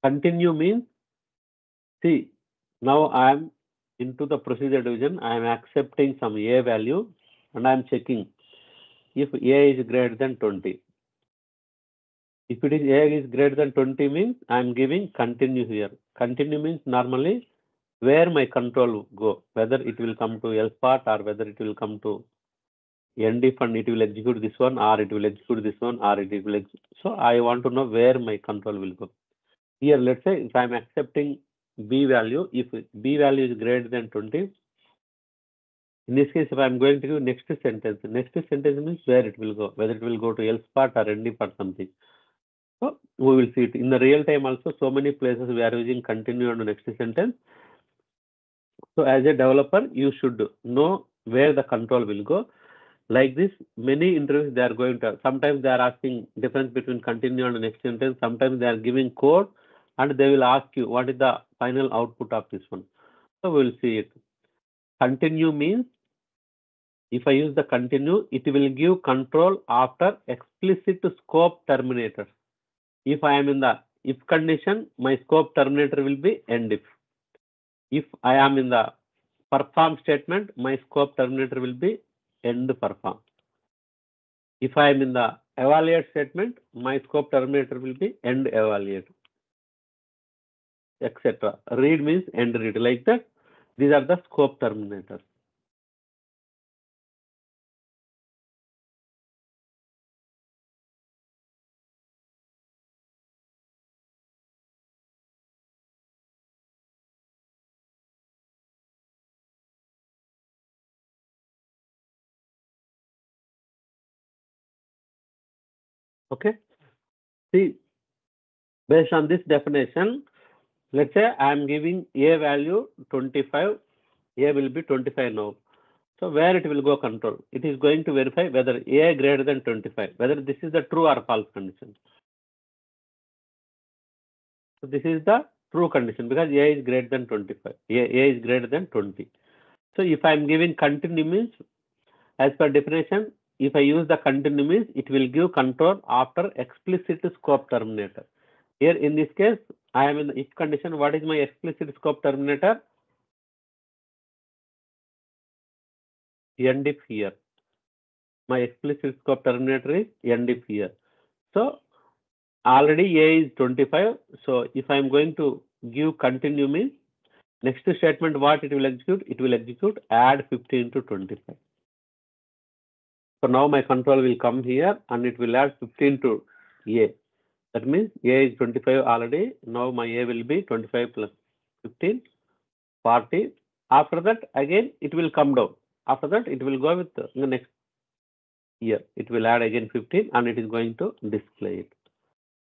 Continue means, see, now I am into the procedure division. I am accepting some A value and I am checking if A is greater than 20. If it is A is greater than 20 means I am giving continue here. Continue means normally where my control will go, whether it will come to else part or whether it will come to end if and it will execute this one or it will execute this one or it will execute. So I want to know where my control will go. Here, let's say if I am accepting B value, if B value is greater than 20, in this case, if I am going to give next sentence means where it will go, whether it will go to else part or end part something. So we will see it in the real time also. So many places we are using continue and next sentence. So as a developer, you should know where the control will go. Like this, many interviews they are going to, sometimes they are asking difference between continue and next sentence. Sometimes they are giving code and they will ask you what is the final output of this one. So we will see it. Continue means if I use the continue, it will give control after explicit scope terminator. If I am in the if condition, my scope terminator will be end if. If I am in the perform statement, my scope terminator will be end perform. If I am in the evaluate statement, my scope terminator will be end evaluate, etc. Read means end read, like that. These are the scope terminators. Okay. See, based on this definition, let's say I am giving A value 25, A will be 25 now. So where it will go control? It is going to verify whether A greater than 25, whether this is the true or false condition. So this is the true condition because A is greater than 25. A is greater than 20. So if I am giving continue means, as per definition, if I use the continue means, it will give control after explicit scope terminator. Here in this case, I am in the if condition. What is my explicit scope terminator? End if here. My explicit scope terminator is end if here. So already A is 25. So if I am going to give continue means, next statement what it will execute? It will execute add 15 to 25. So now my control will come here and it will add 15 to A. That means A is 25 already. Now my A will be 25 plus 15, 40. After that, again, it will come down. After that, it will go with the next year. It will add again 15 and it is going to display it.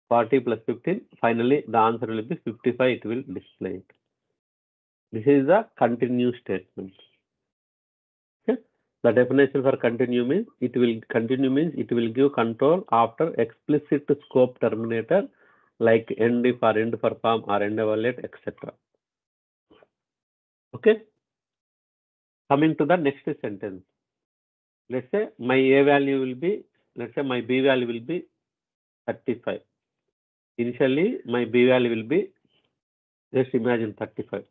40 plus 15. Finally, the answer will be 55. It will display it. This is the continue statement. Okay. The definition for continue means it will give control after explicit scope terminator like end if or end perform or end evaluate, etc. Okay. Coming to the next sentence. Let's say my A value will be, let's say my B value will be 35. Initially, my B value will be, just imagine 35.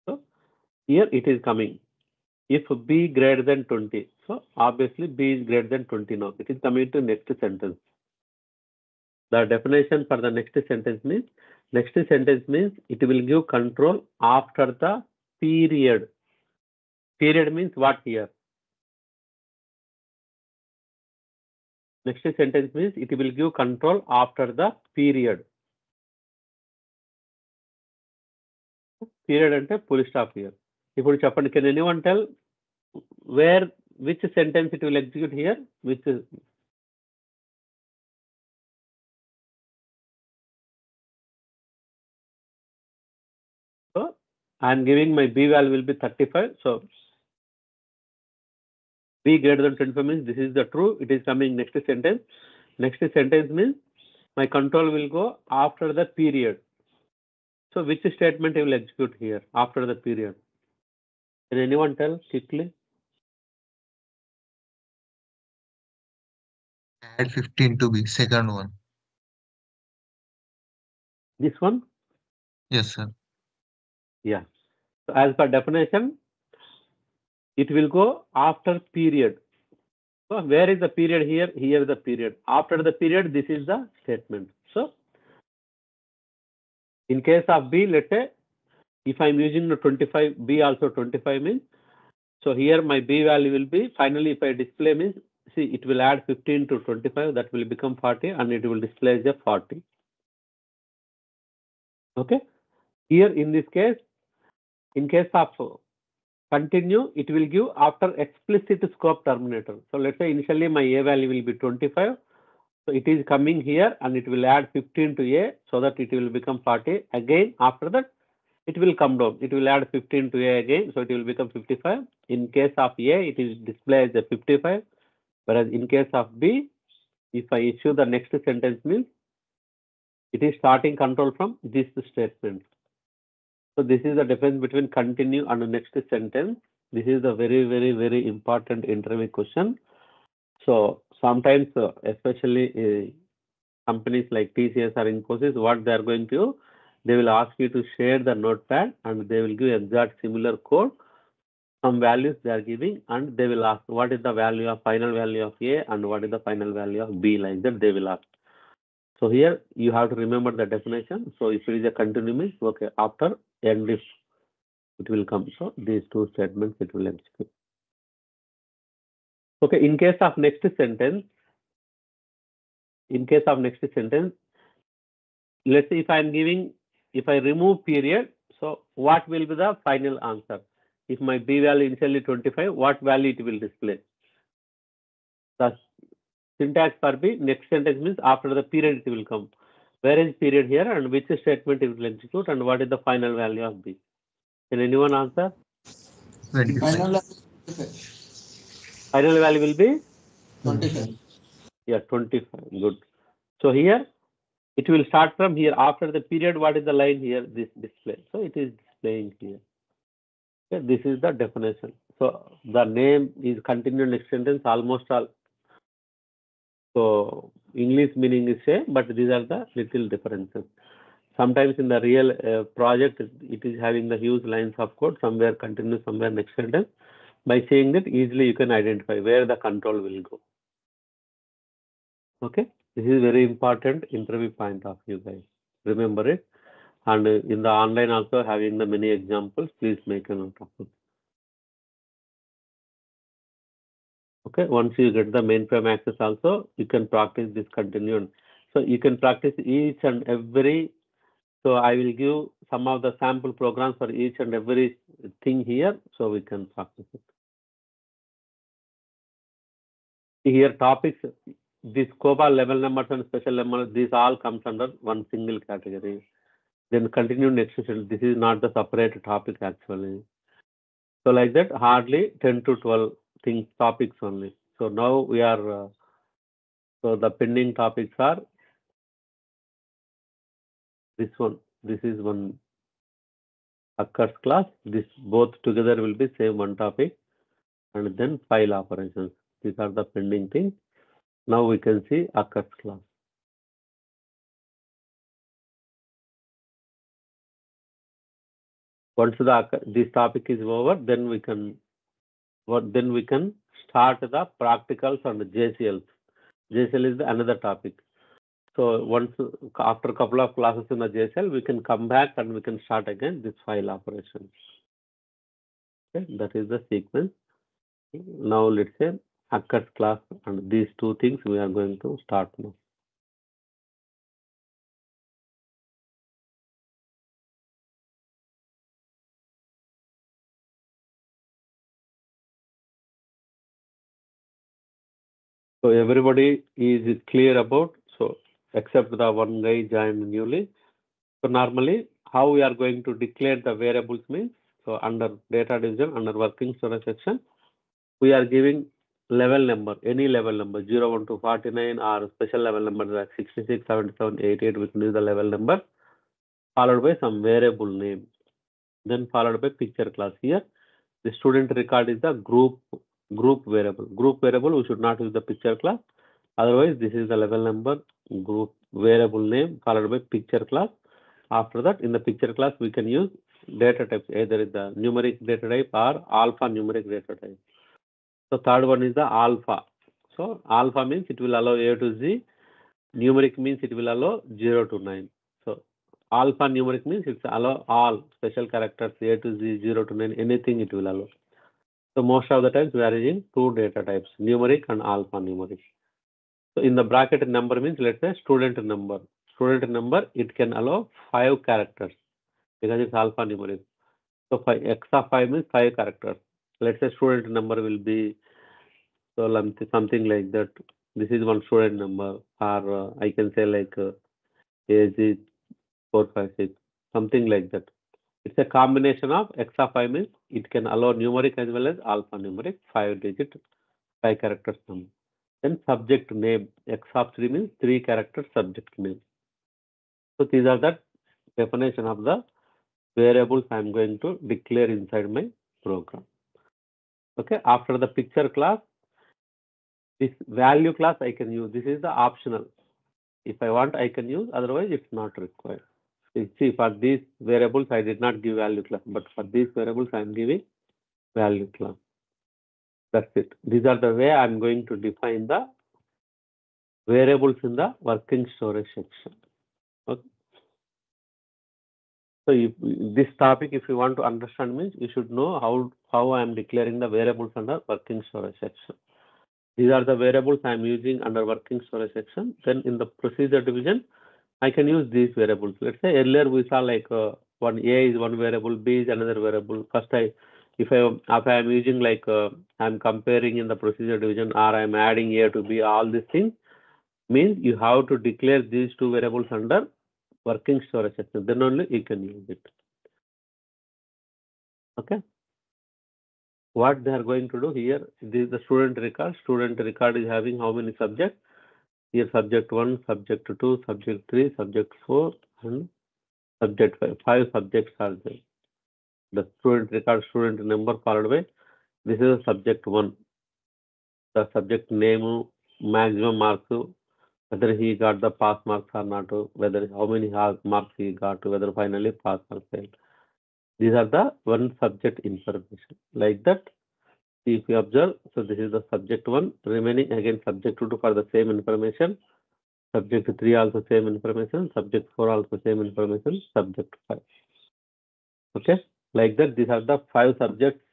So here it is coming. If B greater than 20, so obviously B is greater than 20 now. It is coming to next sentence. The definition for the next sentence means it will give control after the period. Period means what here? Next sentence means it will give control after the period. Period ante full stop here. Ippudu cheppandi, can anyone tell which sentence it will execute here? Which is so I am giving my B value will be 35. So B greater than 25 means this is the true. It is coming next sentence. Next sentence means my control will go after the period. So which statement I will execute here after the period? Can anyone tell quickly? Add 15 to B, second one. This one? Yes, sir. Yeah. So as per definition, it will go after period. So where is the period here? Here is the period. After the period, this is the statement. So in case of B, let's say if I'm using the 25, B also 25 means, so here my B value will be, finally if I display means, see it will add 15 to 25, that will become 40 and it will display as a 40. Okay. Here in this case, in case of continue, it will give after explicit scope terminator. So let's say initially my A value will be 25. So it is coming here and it will add 15 to A so that it will become 40. Again, after that, it will come down. It will add 15 to A again. So it will become 55. In case of A, it is displayed as a 55. Whereas in case of B, if I issue the next sentence means, it is starting control from this statement. So this is the difference between continue and the next sentence. This is a very, very, very important interview question. So sometimes, especially companies like TCS or Infosys, what they are going to do, they will ask you to share the notepad and they will give exact similar code. Some values they are giving and they will ask what is the value of final value of A and what is the final value of B, like that they will ask. So here you have to remember the definition. So if it is a continue means, okay, after end if it will come. So these two statements it will execute. Okay, in case of next sentence, let's say if I am giving, if I remove period, so what will be the final answer? If my B value initially 25, what value it will display? The syntax for B, next sentence means after the period it will come. Where is period here and which statement it will execute and what is the final value of B? Can anyone answer? 25. Final value will be? 25. Yeah, 25. Good. So here it will start from here. After the period, what is the line here? This display. So it is displaying here. Okay, this is the definition. So the name is continued next sentence, almost all. So English meaning is same, but these are the little differences. Sometimes in the real project, it is having the huge lines of code, somewhere continue, somewhere next sentence. By saying that, easily you can identify where the control will go. Okay, this is very important interview point of view, guys. Remember it. And in the online also having the many examples, please make a note of it. Okay, once you get the mainframe access also, you can practice this continued. So you can practice each and every. So I will give some of the sample programs for each and every thing here, so we can practice it. Here topics, this COBOL level numbers and special numbers, these all comes under one single category. Then continue next session. This is not the separate topic actually. So like that, hardly 10 to 12 things, topics only. So now we are, so the pending topics are this one. This is one occurs class. This both together will be same one topic, and then file operations. These are the pending things. Now we can see occurs class. Once this topic is over, then we can start the practicals and the JCLs. JCL is another topic. So once after a couple of classes in the JCL, we can come back and we can start again this file operation. Okay, that is the sequence. Now let's say occurs class and these two things we are going to start now. So everybody is clear about, so except the one guy joined newly. So normally how we are going to declare the variables means, so under data division, under working storage section, we are giving level number, any level number, 01 to 49 or special level number like 66, 77, 88, we can use the level number, followed by some variable name, then followed by picture class. Here, the student record is the group variable. Group variable, we should not use the picture class. Otherwise, this is the level number, group variable name, followed by picture class. After that, in the picture class, we can use data types, either the numeric data type or alphanumeric data type. So third one is the alpha. So alpha means it will allow A to Z. Numeric means it will allow 0 to 9. So alphanumeric means it's allow all special characters A to Z, 0 to 9, anything it will allow. So most of the times we are using two data types, numeric and alphanumeric. So in the bracket number means, let's say student number. Student number, it can allow 5 characters because it's alphanumeric. So x of 5 means 5 characters. Let's say student number will be something like that. This is one student number, or I can say like age is 456, something like that. It's a combination of x of 5 means it can allow numeric as well as alphanumeric 5-digit 5 characters number. Then subject name, x of 3 means 3 character subject name. So these are the definition of the variables I am going to declare inside my program. Okay, after the picture class, this value class I can use. This is the optional. If I want, I can use, otherwise it's not required. See, for these variables, I did not give value class, but for these variables, I am giving value class. That's it. These are the way I'm going to define the variables in the working storage section. Okay. So this topic, if you want to understand, means you should know how I am declaring the variables under working storage section. These are the variables I am using under working storage section. Then in the procedure division, I can use these variables. Let's say earlier we saw like one A is one variable, B is another variable. First, if I am using like I'm comparing in the procedure division, or I'm adding A to B, all these things means you have to declare these two variables under working storage section. Then only you can use it. Okay. What they are going to do here, this is the student record. Student record is having how many subjects? Here subject 1, subject 2, subject 3, subject 4, and subject 5. 5 subjects are there. The student record, student number followed by, this is a subject 1. The subject name, maximum marks, whether he got the pass marks or not, whether how many marks he got, whether finally pass or fail. These are the one subject information. Like that, if you observe, so this is the subject 1, remaining again subject 2 for the same information, subject 3 also same information, subject 4 also same information, subject 5. Okay, like that, these are the 5 subjects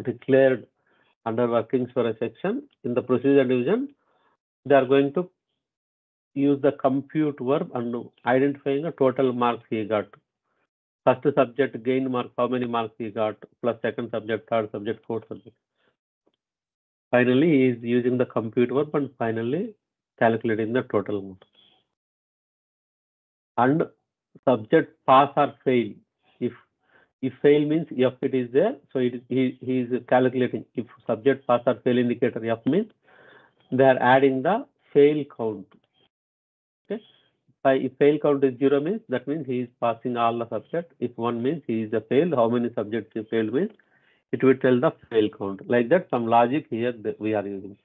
declared under working storage section. In the procedure division, they are going to use the compute verb and identifying the total marks he got. First subject gained marks, how many marks he got, plus second subject, third subject, fourth subject. Finally, he is using the compute verb and finally calculating the total marks. And subject pass or fail. If fail means F it is there, so he is calculating. If subject pass or fail indicator F means they are adding the fail count. Okay. If fail count is 0 means that means he is passing all the subjects. If 1 means he is a failed, how many subjects he failed means it will tell the fail count. Like that, some logic here we are using.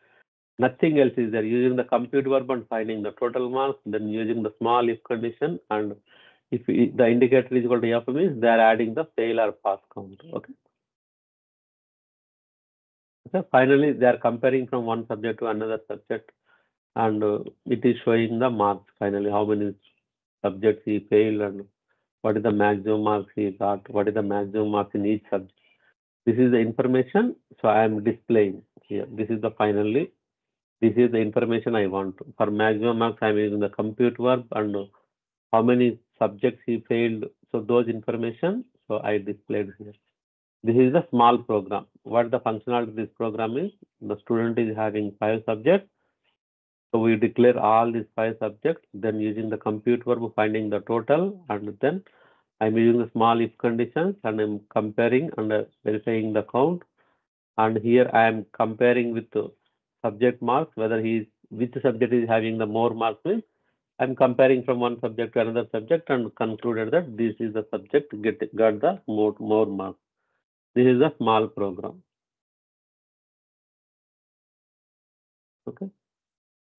Nothing else is there. Using the compute verb and finding the total marks, then using the small if condition, and if the indicator is equal to F means they are adding the fail or pass count. Okay. So finally, they are comparing from one subject to another subject, and it is showing the marks. Finally, how many subjects he failed and what is the maximum marks he got, what is the maximum marks in each subject. This is the information, so I am displaying here. This is the finally, this is the information I want. For maximum marks, I am using the compute verb and how many subjects he failed. So those information, so I displayed here. This is the small program. What the functionality of this program is, the student is having 5 subjects. So we declare all these 5 subjects, then using the compute verb finding the total, and then I'm using the small if conditions and I'm comparing and verifying the count. And here I am comparing with the subject marks, whether which subject is having the more marks means I'm comparing from one subject to another subject and concluded that this is the subject got the more marks. This is a small program. Okay.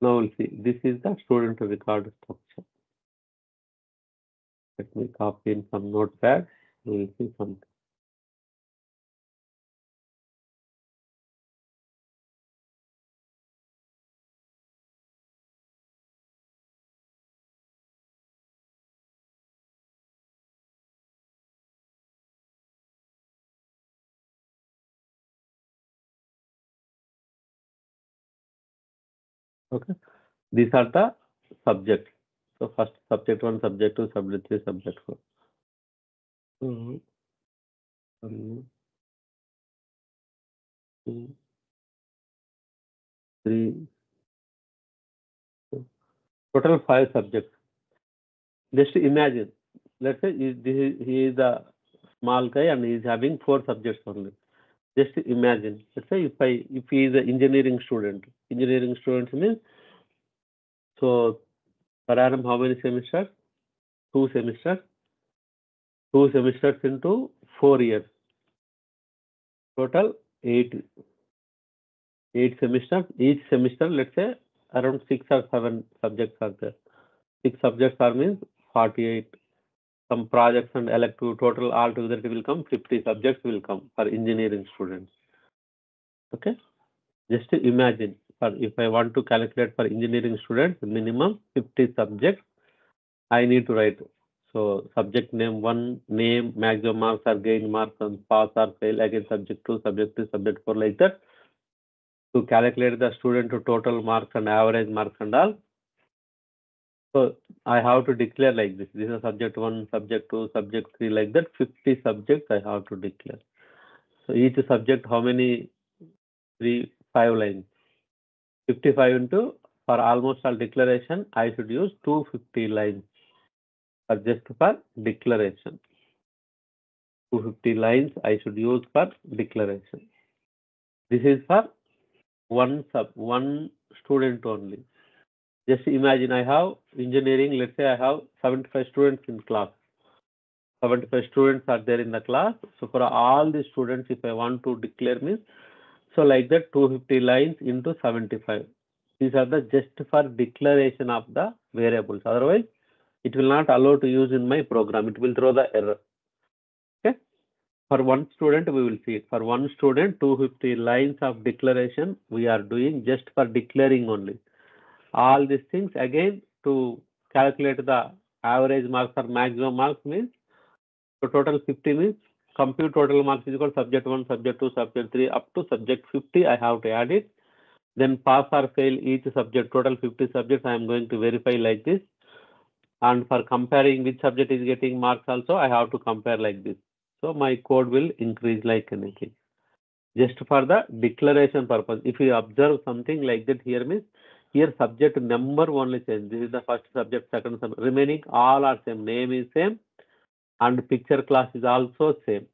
Now we'll see. This is the student record structure. Let me copy in some notepad. We will see something. Okay, these are the subjects. So first subject 1, subject 2, subject 3, subject 4. Mhm. 2, 3, total 5 subjects. Just imagine, let's say he is a small guy and he is having 4 subjects only. Just imagine, let's say if he is an engineering student means, so per annum how many semesters? 2 semesters. 2 semesters into 4 years. Total 8 semesters. Each semester, let's say around 6 or 7 subjects are there. 6 subjects are means 48. Some projects and elective, total altogether it will come 50 subjects will come for engineering students. Okay, just imagine, if I want to calculate for engineering students, minimum 50 subjects I need to write. So subject name 1, name, maximum marks or gain marks, and pass or fail, again subject 2, subject 3, subject 4, like that, to calculate the student total marks and average marks and all. So I have to declare like this. This is subject 1, subject 2, subject 3, like that. 50 subjects I have to declare. So each subject, how many? 3, 5 lines. 55 into, for almost all declaration, I should use 250 lines for just for declaration. 250 lines I should use for declaration. This is for one student only. Just imagine, I have engineering, let's say I have 75 students in class. 75 students are there in the class. So for all the students, if I want to declare means, so like that 250 lines into 75. These are the just for declaration of the variables. Otherwise, it will not allow to use in my program. It will throw the error. Okay. For one student, we will see it. For one student, 250 lines of declaration we are doing just for declaring only. All these things again to calculate the average marks or maximum marks means, so total 50 means compute total marks is equal subject 1, subject 2, subject 3 up to subject 50. I have to add it. Then pass or fail each subject, total 50 subjects I am going to verify like this. And for comparing which subject is getting marks also, I have to compare like this. So my code will increase like anything. Just for the declaration purpose. If you observe something like that here means, here subject number only change. This is the first subject, second subject. Remaining all are same. Name is same and picture class is also same.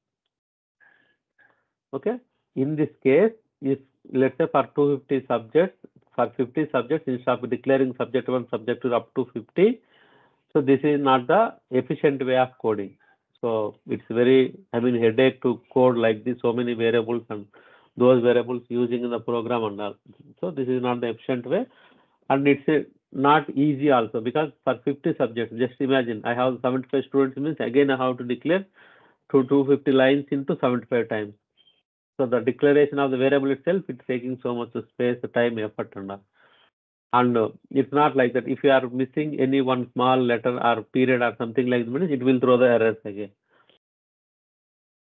Okay. In this case, if let's say for 250 subjects, for 50 subjects, instead of declaring subject 1, subject 2 up to 50, so this is not the efficient way of coding. So it's very, headache to code like this, so many variables and those variables using in the program and all. So this is not the efficient way, and it's not easy also, because for 50 subjects, just imagine I have 75 students means again I have to declare 250 lines into 75 times. So the declaration of the variable itself, it's taking so much space, time, effort and all. And it's not like that. If you are missing any one small letter or period or something like that, it will throw the errors again.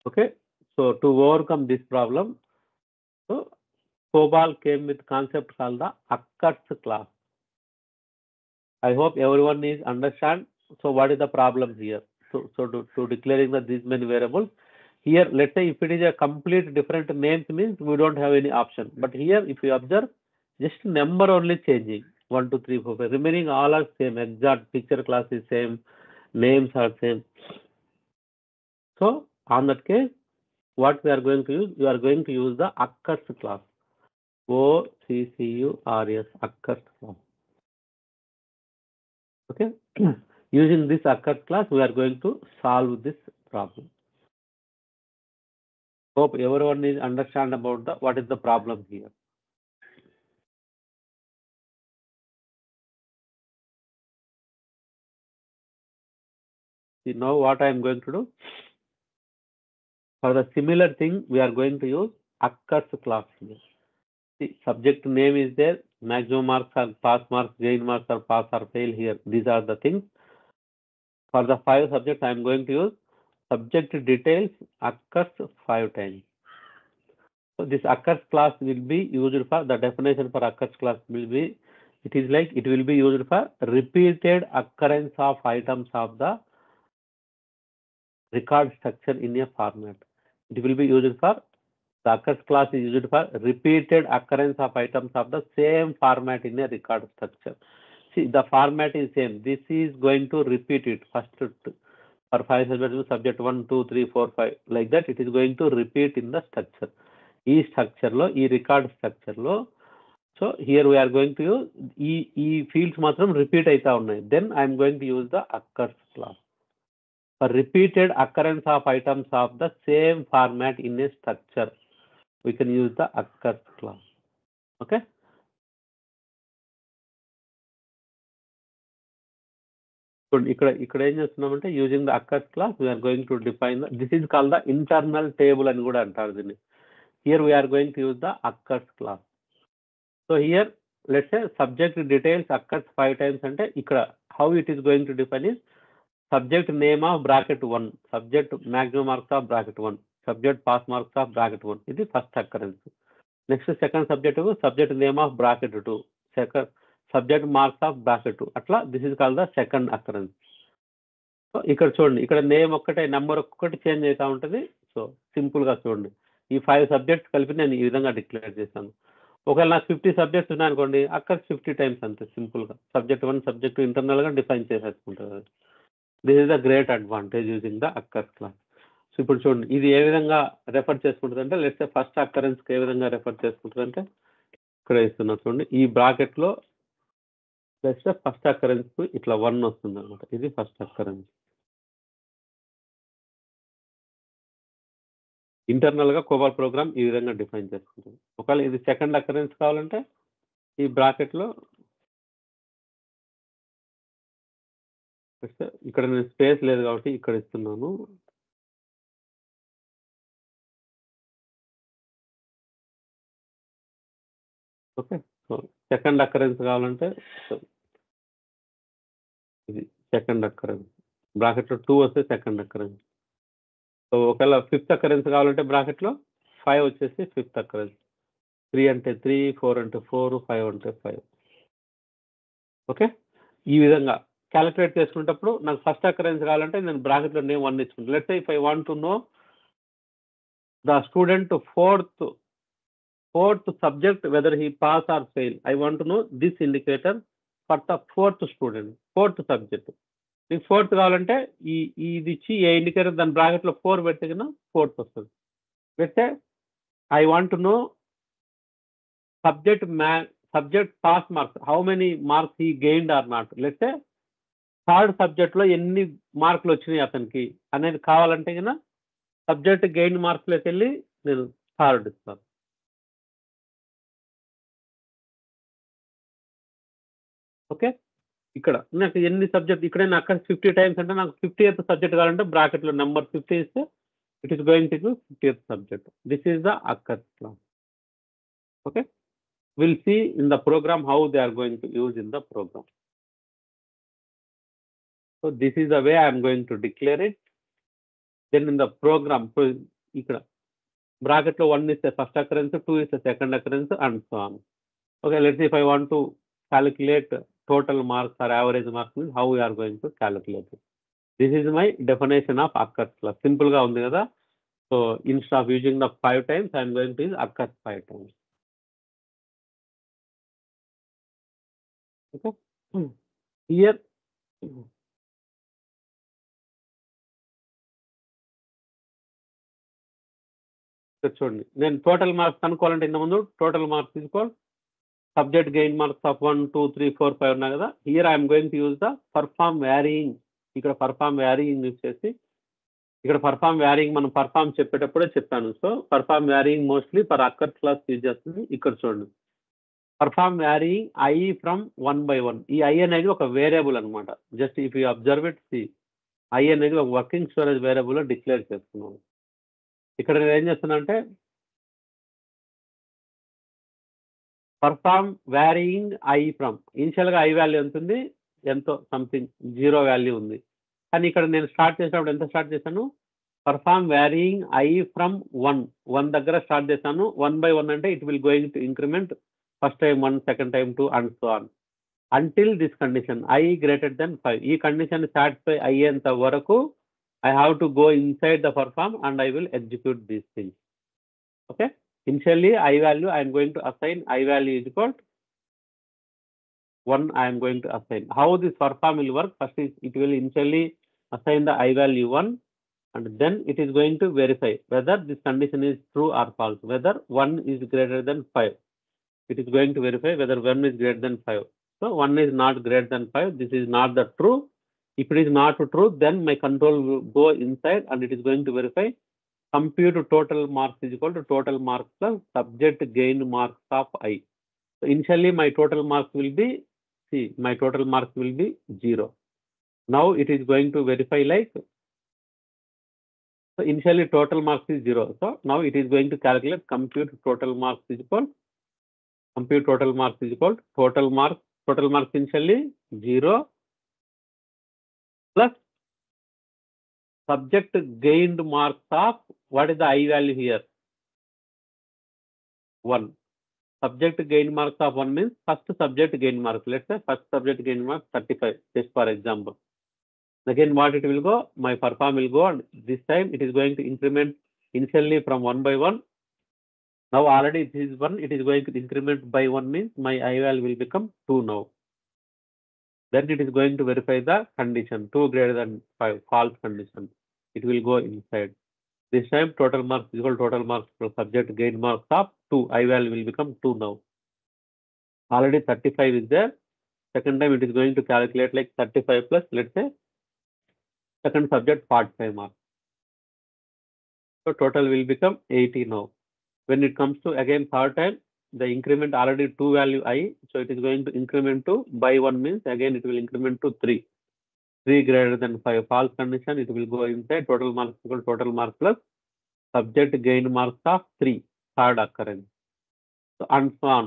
Okay. So to overcome this problem, so COBOL came with concept called the occurs class. I hope everyone is understand. So what is the problem here? So to declaring that these many variables here, let's say if it is a complete different names means we don't have any option. But here, if you observe, just number only changing. 1, 2, 3, 4, 5. Remaining all are same. Exact picture class is same. Names are same. So on that case, what we are going to use? We are going to use the occurs class. OCCURS, occurs class. Okay. Using this occurs class, we are going to solve this problem. Hope everyone is understand about what is the problem here. See, now what I am going to do, for the similar thing, we are going to use occurs class here. See, subject name is there, maximum marks are pass marks, gain marks are pass or fail here. These are the things. For the 5 subjects, I am going to use subject details occurs 5 times. So this occurs class will be used for, the definition for occurs class will be, it is like it will be used for repeated occurrence of items of the record structure in a format. It will be used for, the occurs class is used for repeated occurrence of items of the same format in a record structure. See, the format is same. This is going to repeat it first for 5 subjects, subject 1, 2, 3, 4, 5, like that. It is going to repeat in the structure. ఈ structure లో, ఈ record structure లో, so here we're going to use ఈ fields మాత్రం repeat అవుతా ఉన్నాయి. Then I'm going to use the occurs class for repeated occurrence of items of the same format in a structure. We can use the occurs class. Okay, ఇక్కడ ఏం చేస్తున్నామంటే using the occurs class we are going to define the, this is called the internal table అని కూడా అంటారు దీన్ని. Here we are going to use the occurs class. So here, let's say subject details occurs 5 times ante ikkada how it is going to define is subject name of bracket 1, subject maximum marks of bracket 1, subject pass marks of bracket 1. This is first occurrence. Next second subject name of bracket 2, second subject marks of bracket 2. Atla this is called the second occurrence. So ikkada chudandi, ikkada name okkate number okkati change aita untadi. So simple ga chudandi, ఈ 5 subjects కలిపి నేను ఈ విధంగా declare చేశాను. ఒకవేళ నాకు 50 subjects ఉన్నాయనుకోండి, occurs 50 times అంతే సింపుల్గా. సబ్జెక్ట్ 1 సబ్జెక్ట్ ఇంటర్నల్గా డిఫైన్ చేసేసుకుంటుంది. This is the great advantage using the occurs clause. So ఇప్పుడు చూడండి, ఇది ఏ విధంగా రెఫర్ చేసుకుంటుంది అంటే, లెట్స్ సే ఫస్ట్ అక్కరెన్స్కి ఏ విధంగా రెఫర్ చేసుకుంటుంది అంటే, ఇక్కడ ఇస్తున్నారు చూడండి, ఈ బ్రాకెట్లో లెట్స్ సే ఫస్ట్ అక్కరెన్స్కి ఇట్లా 1 వస్తుంది అనమాట. ఇది ఫస్ట్ అక్కరెన్స్. ఇంటర్నల్గా కోబాల్ ప్రోగ్రామ్ ఈ విధంగా డిఫైన్ చేసుకుంటుంది. ఒకవేళ ఇది సెకండ్ అక్కరెన్స్ కావాలంటే ఈ బ్రాకెట్లో ఇక్కడ నేను స్పేస్ లేదు కాబట్టి ఇక్కడ ఇస్తున్నాను. ఓకే, సో సెకండ్ అక్కరెన్స్ కావాలంటే ఇది సెకండ్ అక్కరెన్స్, బ్రాకెట్లో 2 వస్తే సెకండ్ అక్కరెన్స్. సో ఒకవేళ ఫిఫ్త్ అక్కరెన్స్ కావాలంటే బ్రాకెట్లో 5 వచ్చేసి ఫిఫ్త్ అక్కరెన్స్, 3 అంటే 3, 4 అంటే 4, 5 అంటే 5. ఓకే, ఈ విధంగా క్యాలిక్యులేట్ చేసుకునేటప్పుడు నాకు ఫస్ట్ అక్కరెన్స్ కావాలంటే నేను బ్రాకెట్లో నేమ్ 1 ఇచ్చుకుంటాను. Let's say if I want to know the student fourth subject whether he pass or fail, I want to know this indicator for the fourth student, fourth subject. మీకు 4th కావాలంటే ఇది ఇచ్చి ఏ indicator దాని బ్రాకెట్లో 4 పెడితే కన్నా 4th వస్తుంది. పెడితే I want to know subject pass marks, how many marks he gained or not. లేకపోతే థర్డ్ సబ్జెక్ట్లో ఎన్ని మార్కులు వచ్చినాయి అతనికి అనేది కావాలంటే కన్నా సబ్జెక్ట్ గెయిన్ మార్క్స్లోకి వెళ్ళి నేను థర్డ్ ఇస్తాను. ఓకే, ఇక్కడ నాకు ఎన్ని సబ్జెక్ట్, ఇక్కడ నాకు అక్కడ 50 టైమ్స్ అంటే నాకు 50th సబ్జెక్ట్ కావాలంటే బ్రాకెట్లో నెంబర్ 50 ఇస్తే it is going to 50th subject. This is the occurs class. Okay, will see in the program how they are going to use in the program. So this is the way I'm going to declare it. Then in the program ఇక్కడ బ్రాకెట్లో 1 ఇస్తే first occurrence, 2 ఇస్తే second occurrence and so on. Okay, let's if I want to calculate total marks or average marks, means how we are going to calculate it. This is my definition of occurs class. Simple ga undi kada. So instead of using the 5 times, I am going to use occurs 5 times. Okay, here చూడండి, నేను total marks కనుక్కోవాలంటే ఇంత ముందు total marks తీసుకోవాలి, subject gain marks of 1, 2, 3, 4, 5 ఉన్నాయి కదా. Here I'm going to use the perform varying. ఇక్కడ perform varying use చేసి, ఇక్కడ పర్ఫామ్ వ్యారీయింగ్ మనం పర్ఫామ్ చెప్పేటప్పుడే చెప్పాను. So perform varying mostly for occurs class use చేస్తుంది. ఇక్కడ చూడండి, perform varying I from 1 by 1. ఈ I అనేది ఒక వేరియబుల్ అనమాట. Just if you observe it, see I అనేది ఒక వర్కింగ్ స్టోరేజ్ వేరియబుల్ డిక్లేర్ చేస్తున్నాను. ఇక్కడ నేను ఏం చేస్తున్నా అంటే పర్ఫార్మ్ వ్యారీయింగ్ ఐ ఫ్రమ్, ఇనిషియల్గా ఐ వాల్యూ ఎంత ఉంది, ఎంతో సంథింగ్ 0 వాల్యూ ఉంది. కానీ ఇక్కడ నేను స్టార్ట్ చేసినప్పుడు ఎంత స్టార్ట్ చేశాను, పర్ఫార్మ్ వ్యారీయింగ్ ఐ ఫ్రమ్ 1 దగ్గర స్టార్ట్ చేశాను. 1 by 1 అంటే it will going to increment first time 1, second time 2 and so on until this condition I greater than 5. ఈ కండిషన్ సాటిస్ఫై అయ్యేంత వరకు I have to go inside the perform and I will execute these things. Okay. Initially I value I am going to assign I value is equal to 1. I am going to assign. How this perform will work? First is it will initially assign the I value 1 and then it is going to verify whether this condition is true or false. Whether 1 is greater than 5. It is going to verify whether 1 is greater than 5. So 1 is not greater than 5. This is not the true. If it is not true, then my control will go inside and it is going to verify compute total marks is equal to total marks plus subject gain marks of I. So initially my total marks will be, see, my total marks will be 0. Now it is going to verify like, so initially total marks is 0. So now it is going to calculate compute total marks is equal, compute total marks is equal to total marks initially 0 plus subject gained marks of, what is the I value here? 1. Subject gained marks of 1 means first subject gained marks. Let's say first subject gained marks 35, just for example. Again, what it will go? My perform will go, and this time it is going to increment initially from 1 by 1. Now already this is 1, it is going to increment by 1 means my I value will become 2 now. Then it is going to verify the condition 2 greater than 5, false condition. It will go inside. This time total marks is equal to total marks plus subject gain marks of 2. I value will become 2 now. Already 35 is there. Second time it is going to calculate like 35 plus, let's say, second subject 45 marks. So total will become 80 now. When it comes to again third time, the increment already 2 value I, so it is going to increment to by 1 means again it will increment to 3. 3 greater than 5, false condition, it will go inside total marks equal to total marks plus subject gained marks of 3, third occurrence. So and so on.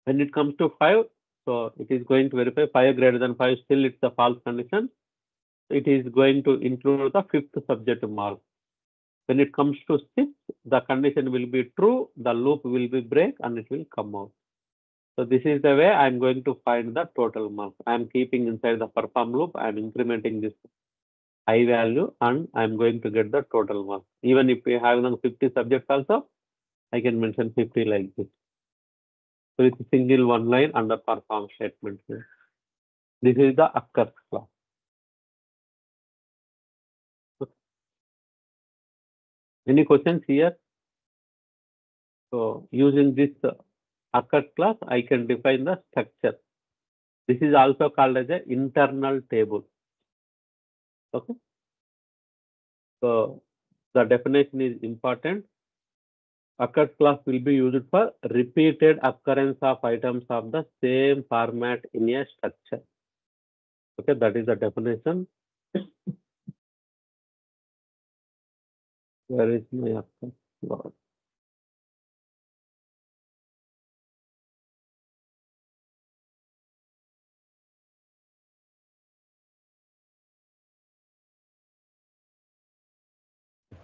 When it comes to 5, so it is going to verify 5 greater than 5, still it's a false condition. It is going to include the fifth subject mark. When it comes to 6, the condition will be true, the loop will be break and it will come out. So this is the way I am going to find the total marks. I am keeping inside the perform loop, I am incrementing this I value and I am going to get the total marks. Even if we have 50 subjects also, I can mention 50 like this. So it's a single one line under perform statement here. This is the occurs class. Any questions here? So using this occurs class, I can define the structure. This is also called as an internal table. Okay. So the definition is important. Occurs class will be used for repeated occurrence of items of the same format in a structure. Okay, that is the definition. Where is my occurs class?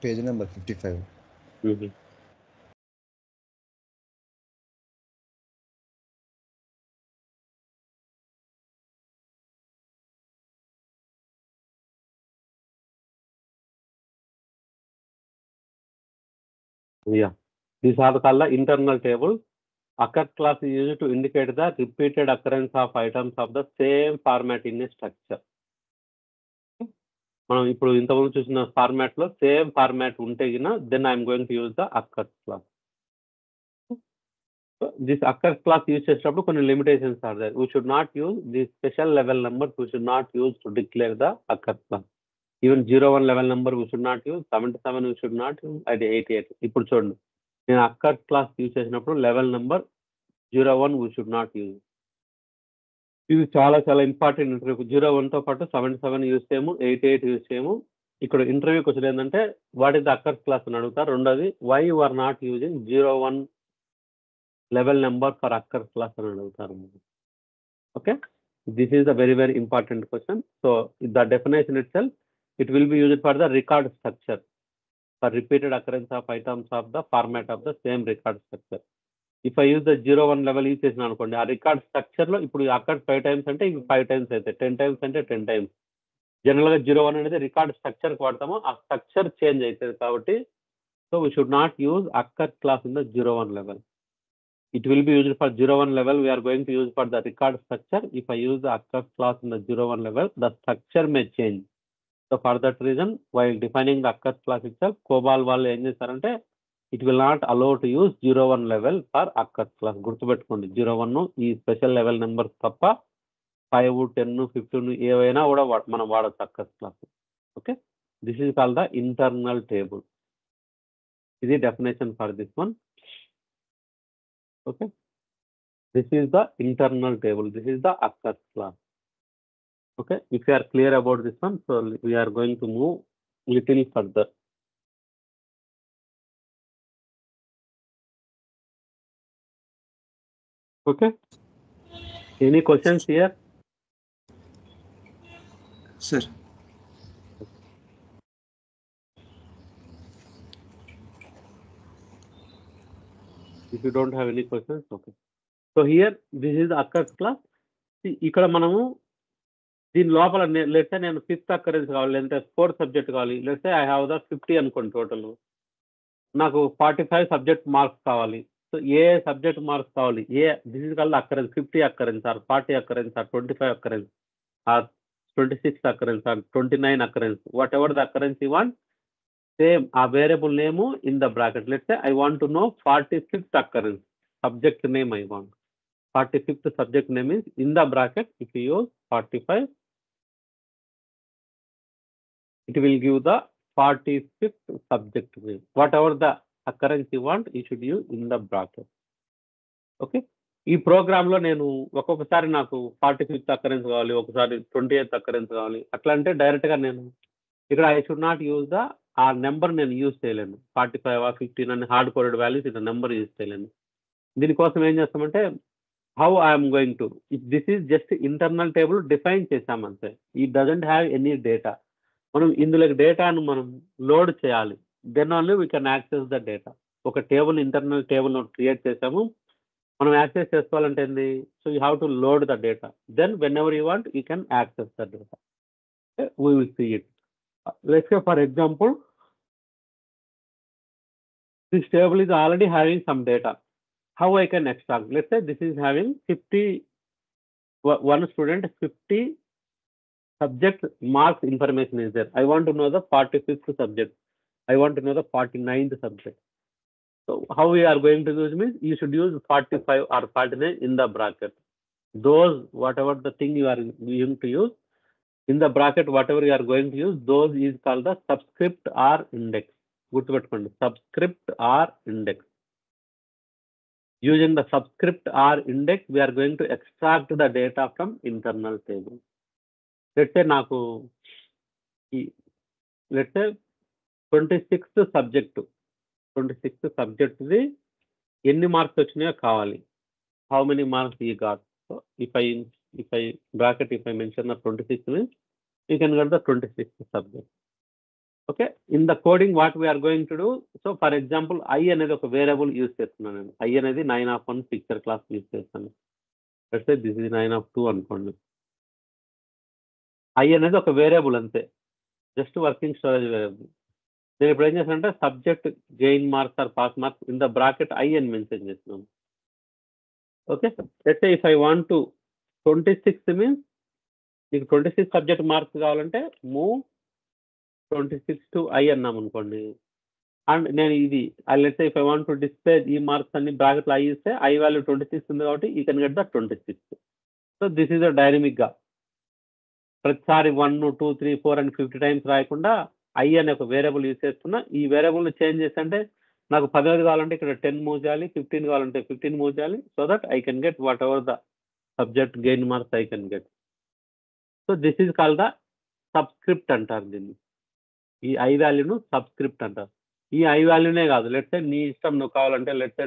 Page number 55. Mm-hmm. Yeah, these are called the internal table. Occurs class is used to indicate the repeated occurrence of items of the same format in a structure. మనం ఇప్పుడు ఇంతకుముందు చూసిన format లో same format ఉంటే then I'm going to use the occurs class. This occurs class use చేసేటప్పుడు కొన్ని limitations are there. We should not use the special level number, we should not use to declare the occurs class. Even 01 level number we should not use, 77 we should not use, అది 88. ఇప్పుడు చూడండి, నేను occurs class use చేసినప్పుడు level number 01 we should not use. ఇది చాలా చాలా important interview. 01తో పాటు 77 use చేయము, 88 యూజ్ చేయము. ఇక్కడ ఇంటర్వ్యూ క్వశ్చన్ ఏంటంటే what is the occurs class అని అడుగుతారు. రెండోది why you are not using 01 level number for occurs class అని అడుగుతారు. Okay, this is the very very important question. So the definition itself, it will be used for the record structure for repeated occurrence of items of the format of the same record structure. If I use the 01 level use చేసిన అనుకోండి, ఆ record structure లో ఇప్పుడు అక్కడ 5 times అంటే ఇవి 5 times అయితే 10 times అంటే 10 టైమ్స్. జనరల్ గా 01 అనేది రికార్డ్ స్ట్రక్చర్ వాడతాము, ఆ స్ట్రక్చర్ చేంజ్ అవుతుంది కాబట్టి so we should not use occurs clause in the 01 level. It will be used for 01 level. We are going to use for the record structure. If I use the occurs clause in the 01 level, the structure may change. So for that reason, while defining the occurs clause itself, COBOL వాళ్ళు ఏం చేస్తారంటే it will not allow to use 01 level for occurs clause. గుర్తుపెట్టుకోండి, 01 ఈ special level number తప్ప 5, 10, 15 ఏవైనా కూడా మనం వాడచ్చు occurs class. Okay, this is called the internal table. ఇది definition for this one. Okay, this is the internal table, this is the occurs class. Okay, if you are clear about this one, so we are going to move little further. Okay, any questions here? Sir. If you don't have any questions, okay. So here, this is the occurs class. ఇక్కడ మనము దీని లోపల let's నేను 5th occurrence కావాలి, లేదంటే 4th subject కావాలి. Let's I have the 50 అనుకోండి total. నాకు 45 సబ్జెక్ట్ మార్క్స్ కావాలి. సో ఏ సబ్జెక్ట్ మార్క్స్ కావాలి, this is called occurrence. 50 occurrence or 40 occurrence or 25 occurrence or 26 occurrence or 29 occurrence, whatever the occurrence you want, same a variable name in the bracket. Let's say I want to know 45th occurrence, subject name I want. 45th subject name is in the bracket. If you use 45, it will give the 45th subject name. Whatever the occurrence you want, you should use in the bracket. Okay, ఈ programme లో నేను ఒక్కొక్కసారి నాకు 45th occurrence కావాలి, ఒకసారి 28th occurrence కావాలి. అట్లా అంటే డైరెక్ట్ గా నేను ఇక్కడ I should not use the ఆ నెంబర్ నేను యూజ్ చేయలేను. 45 15 అని హార్డ్ కోడెడ్ వాల్యూస్ ఇక్కడ నెంబర్ యూజ్ చేయలేను. దీనికోసం ఏం చేస్తామంటే how I'm going to, this is just internal table define చేసామంతే. ఈ డజంట్ హ్యావ్ ఎనీ డేటా. మనం ఇందులోకి డేటాను మనం లోడ్ చేయాలి, then only we can access the data. ఒక టేబుల్ ఇంటర్నల్ టేబుల్ క్రియేట్ చేసాము, మనం యాక్సెస్ చేసుకోవాలంటే ఏంది, so you have to load the data, then whenever you want you can access the data. We will see it. Let's say for example, this table is already having some data. How I can extract? Let's say this is having 50, one student, 50 subject marks information is there. I want to know the 45th subject. I want to know the 49th subject. So how we are going to use means you should use 45 or 49 in the bracket. Those whatever the thing you are going to use in the bracket, whatever you are going to use, those is called the subscript or index. గుర్తుపెట్టుకోండి, subscript or index. Using the subscript or index, we are going to extract the data from internal table. Let's say నాకు let's say 26th subject the ఎన్ని marks వచ్చినాయో కావాలి. How many marks he got? So if I bracket, if I mention the 26 means you can get the 26th subject. Okay, in the coding what we are going to do, so for example I అనేది ఒక variable use చేస్తున్నాను నేను. I అనేది 9 picture class use చేస్తాను. let's say this is 9 అనుకోండి. I అనేది ఒక variable అంతే, జస్ట్ వర్కింగ్ స్టోరేజ్ వేరియబుల్. నేను ఇప్పుడు ఏం చేస్తానంటే subject gain marks or pass marks in the bracket I అని మెన్షన్ చేస్తున్నాను. Okay, let's say if I want to 26 means మీకు 26 సబ్జెక్ట్ మార్క్స్ కావాలంటే మూవ్ 26 to I అన్నాం అనుకోండి. అండ్ నేను ఇది let's say if I want to display ఈ marks అన్ని బ్రాకెట్లో I ఇస్తే I వాల్యూ 26 ఉంది కాబట్టి you can get the 26. So this is dynamic గా ప్రతిసారి 1 2 3 4 అని 50 టైమ్స్ రాయకుండా I అనే ఒక వేరియబుల్ యూజ్ చేస్తున్నా. ఈ వేరియబుల్ని చేంజ్ చేస్తే అంటే నాకు 15 కావాలంటే ఇక్కడ 10 మూవ్ చేయాలి, 15 కావాలంటే 15 మూవ్ చేయాలి, so that I can get whatever the subject gain marks I can get. So this is called the subscript అంటారు దీన్ని. ఈ I వాల్యూను సబ్స్క్రిప్ట్ అంటారు. ఈ I వాల్యూనే కాదు, లెట్స్ సే నీ ఇష్టం, నువ్వు కావాలంటే లెట్స్ సే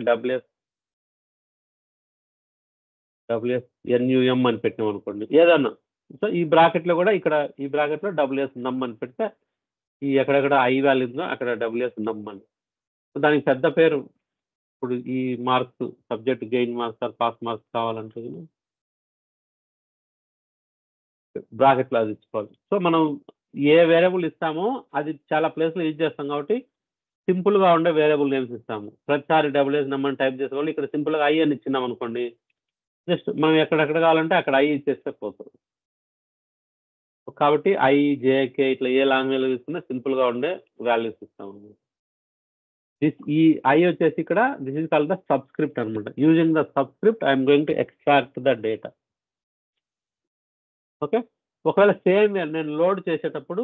WSNUM అని పెట్టినాం అనుకోండి ఏదన్నా. సో ఈ బ్రాకెట్లో కూడా ఇక్కడ ఈ బ్రాకెట్లో WSNum అని పెడితే ఈ ఎక్కడెక్కడ I వాల్యూ ఉందో అక్కడ WSNum అని. దానికి పెద్ద పేరు ఇప్పుడు ఈ marks subject gain marks or pass marks కావాలంటే బ్రాకెట్లో అది ఇచ్చుకోవాలి. సో మనం ఏ వేరియబుల్ ఇస్తామో అది చాలా ప్లేస్లో యూజ్ చేస్తాం కాబట్టి సింపుల్గా ఉండే వేరియబుల్ నేమ్స్ ఇస్తాము. ప్రతిసారి WSNum అని టైప్ చేసే వాళ్ళు ఇక్కడ సింపుల్గా I అని ఇచ్చినాం అనుకోండి, జస్ట్ మనం ఎక్కడెక్కడ కావాలంటే అక్కడ I ఇచ్చేస్తే పోతుంది. కాబట్టి I, JK ఇట్లా ఏ లాంగ్వేజ్లో తీసుకున్నా సింపుల్గా ఉండే వాల్యూస్ ఇస్తాము. ఈ I వచ్చేసి ఇక్కడ this is called the subscript అనమాట. Using the subscript I'm going to extract the data. Okay, ఒకవేళ సేమ్ నేను లోడ్ చేసేటప్పుడు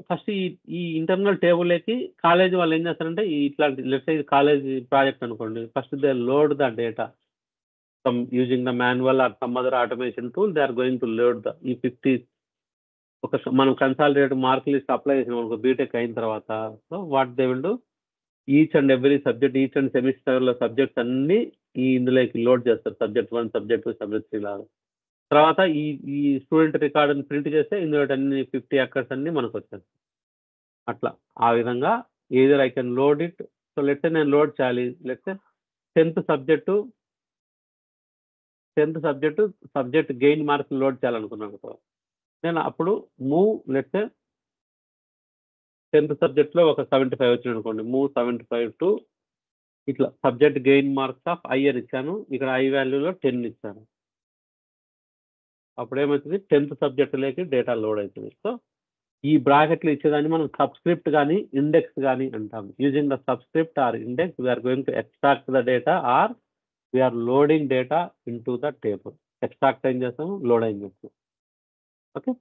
ఫస్ట్ ఈ ఇంటర్నల్ టేబుల్లోకి కాలేజ్ వాళ్ళు ఏం చేస్తారంటే ఇట్లాంటి లెట్స్ ఇది కాలేజ్ ప్రాజెక్ట్ అనుకోండి, first they load the data using the manual or some other automation tool. They are going to load the ఈ 50 మనం కన్సాలిడేట్ మార్క్ లిస్ట్ అప్లై చేసినాం అనుకో బీటెక్ అయిన తర్వాత. So what they will do, each and every subject, each and సెమిస్టర్లో subjects అన్ని ఇందులోకి load చేస్తారు. సబ్జెక్ట్ 1, సబ్జెక్ట్ 2, సబ్జెక్ట్ 3 లాగా. తర్వాత ఈ స్టూడెంట్ రికార్డుని ప్రింట్ చేస్తే ఇందులో అన్ని 50 అక్కర్స్ అన్ని మనకు వచ్చాయి. అట్లా ఆ విధంగా either I can load it. So let's నేను లోడ్ చేయాలి, let's 10th subject gain marks load చేయాలనుకున్నాను. నేను అప్పుడు మూవ్ లెట్స్ 10th సబ్జెక్ట్లో ఒక 75 వచ్చింది అనుకోండి, మూవ్ 75 టు ఇట్లా subject gain marks of I అని ఇచ్చాను. ఇక్కడ I వాల్యూలో 10 ఇచ్చాను. అప్పుడు ఏమవుతుంది, 10th సబ్జెక్టులోకి డేటా లోడ్ అవుతుంది. సో ఈ బ్రాకెట్లు ఇచ్చేదాన్ని మనం సబ్స్క్రిప్ట్ కానీ ఇండెక్స్ కానీ అంటాం. Using the subscript or index we're going to extract the data or we're loading data into the table. Extract ఏం చేస్తాము, లోడ్ ఏం చేస్తాము. ఓకే,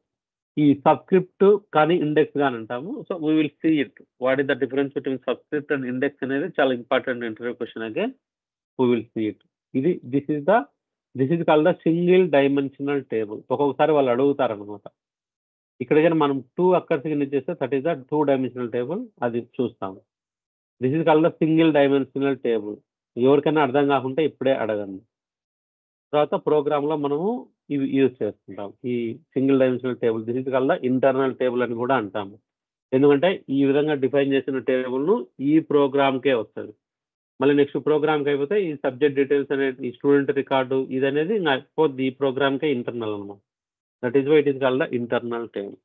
ఈ సబ్స్క్రిప్ట్ కానీ ఇండెక్స్ కానీ అంటాము. So we will see it what is the difference between subscript and index అనేది చాలా important interview question. Again we will see it. ఇది this is called the single dimensional table. ఒక్కొక్కసారి వాళ్ళు అడుగుతారనమాట. ఇక్కడ కానీ మనం 2 అక్కర్స్ కింద చేస్తే that is the 2 dimensional table, అది చూస్తాము. This is called the single dimensional table. ఎవరికైనా అర్థం కాకుంటే ఇప్పుడే అడగండి. తర్వాత ప్రోగ్రామ్లో మనము ఇవి యూజ్ చేసుకుంటాం ఈ single dimensional table. This is called the internal table అని కూడా అంటాము. ఎందుకంటే ఈ విధంగా డిఫైన్ చేసిన టేబుల్ను ఈ ప్రోగ్రామ్కే వస్తుంది. మళ్ళీ నెక్స్ట్ ప్రోగ్రామ్కి అయిపోతే ఈ సబ్జెక్ట్ డీటెయిల్స్ అనేది ఈ స్టూడెంట్ రికార్డు ఇది అనేది పోతే ఈ ప్రోగ్రామ్కే ఇంటర్నల్ అనమాట. That is why it is called the internal table.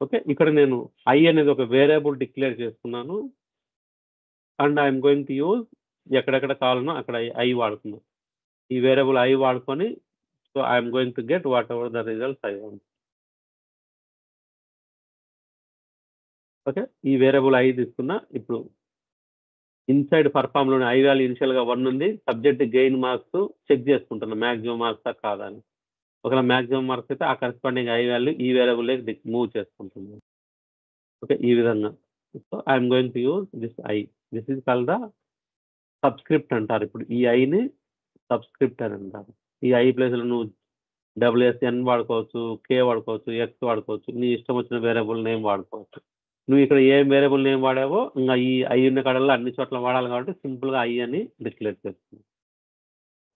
Okay, ఇక్కడ నేను I అనేది ఒక వేరియబుల్ డిక్లేర్ చేసుకున్నాను and I'm going to use ఎక్కడెక్కడ కావాలనో అక్కడ I వాడుతున్నాను. ఈ వేరియబుల్ I వాడుకొని so I'm going to get whatever the results I want. Okay, ఈ వేరియబుల్ I తీసుకున్నా. ఇప్పుడు ఇన్సైడ్ పర్ఫామ్లోని I వాల్యూ ఇనిషియల్గా 1 ఉంది. సబ్జెక్ట్ గెయిన్ మార్క్స్ చెక్ చేసుకుంటున్నా మ్యాక్సిమం మార్క్సా కాదా అని. ఒకవేళ మ్యాక్సిమం మార్క్స్ అయితే ఆ కరెస్పాండింగ్ I వాల్యూ ఈ వేరియబుల్లోకి మూవ్ చేసుకుంటున్నాను. ఓకే, ఈ విధంగా. So I'm going to use this I. This is called the subscript అంటారు. ఇప్పుడు ఈ Iని సబ్స్క్రిప్ట్ అని అంటారు. ఈ I ప్లేస్లో నువ్వు WSN వాడుకోవచ్చు, K వాడుకోవచ్చు, X వాడుకోవచ్చు, నీ ఇష్టం వచ్చిన వేరియబుల్ నేమ్ వాడుకోవచ్చు. నువ్వు ఇక్కడ ఏం వేరియబుల్ నేమ్ వాడావో ఇంకా ఈ I ఉన్న కాడల్లో అన్ని చోట్ల వాడాలి కాబట్టి సింపుల్గా I అని డిక్లేర్ చేస్తుంది.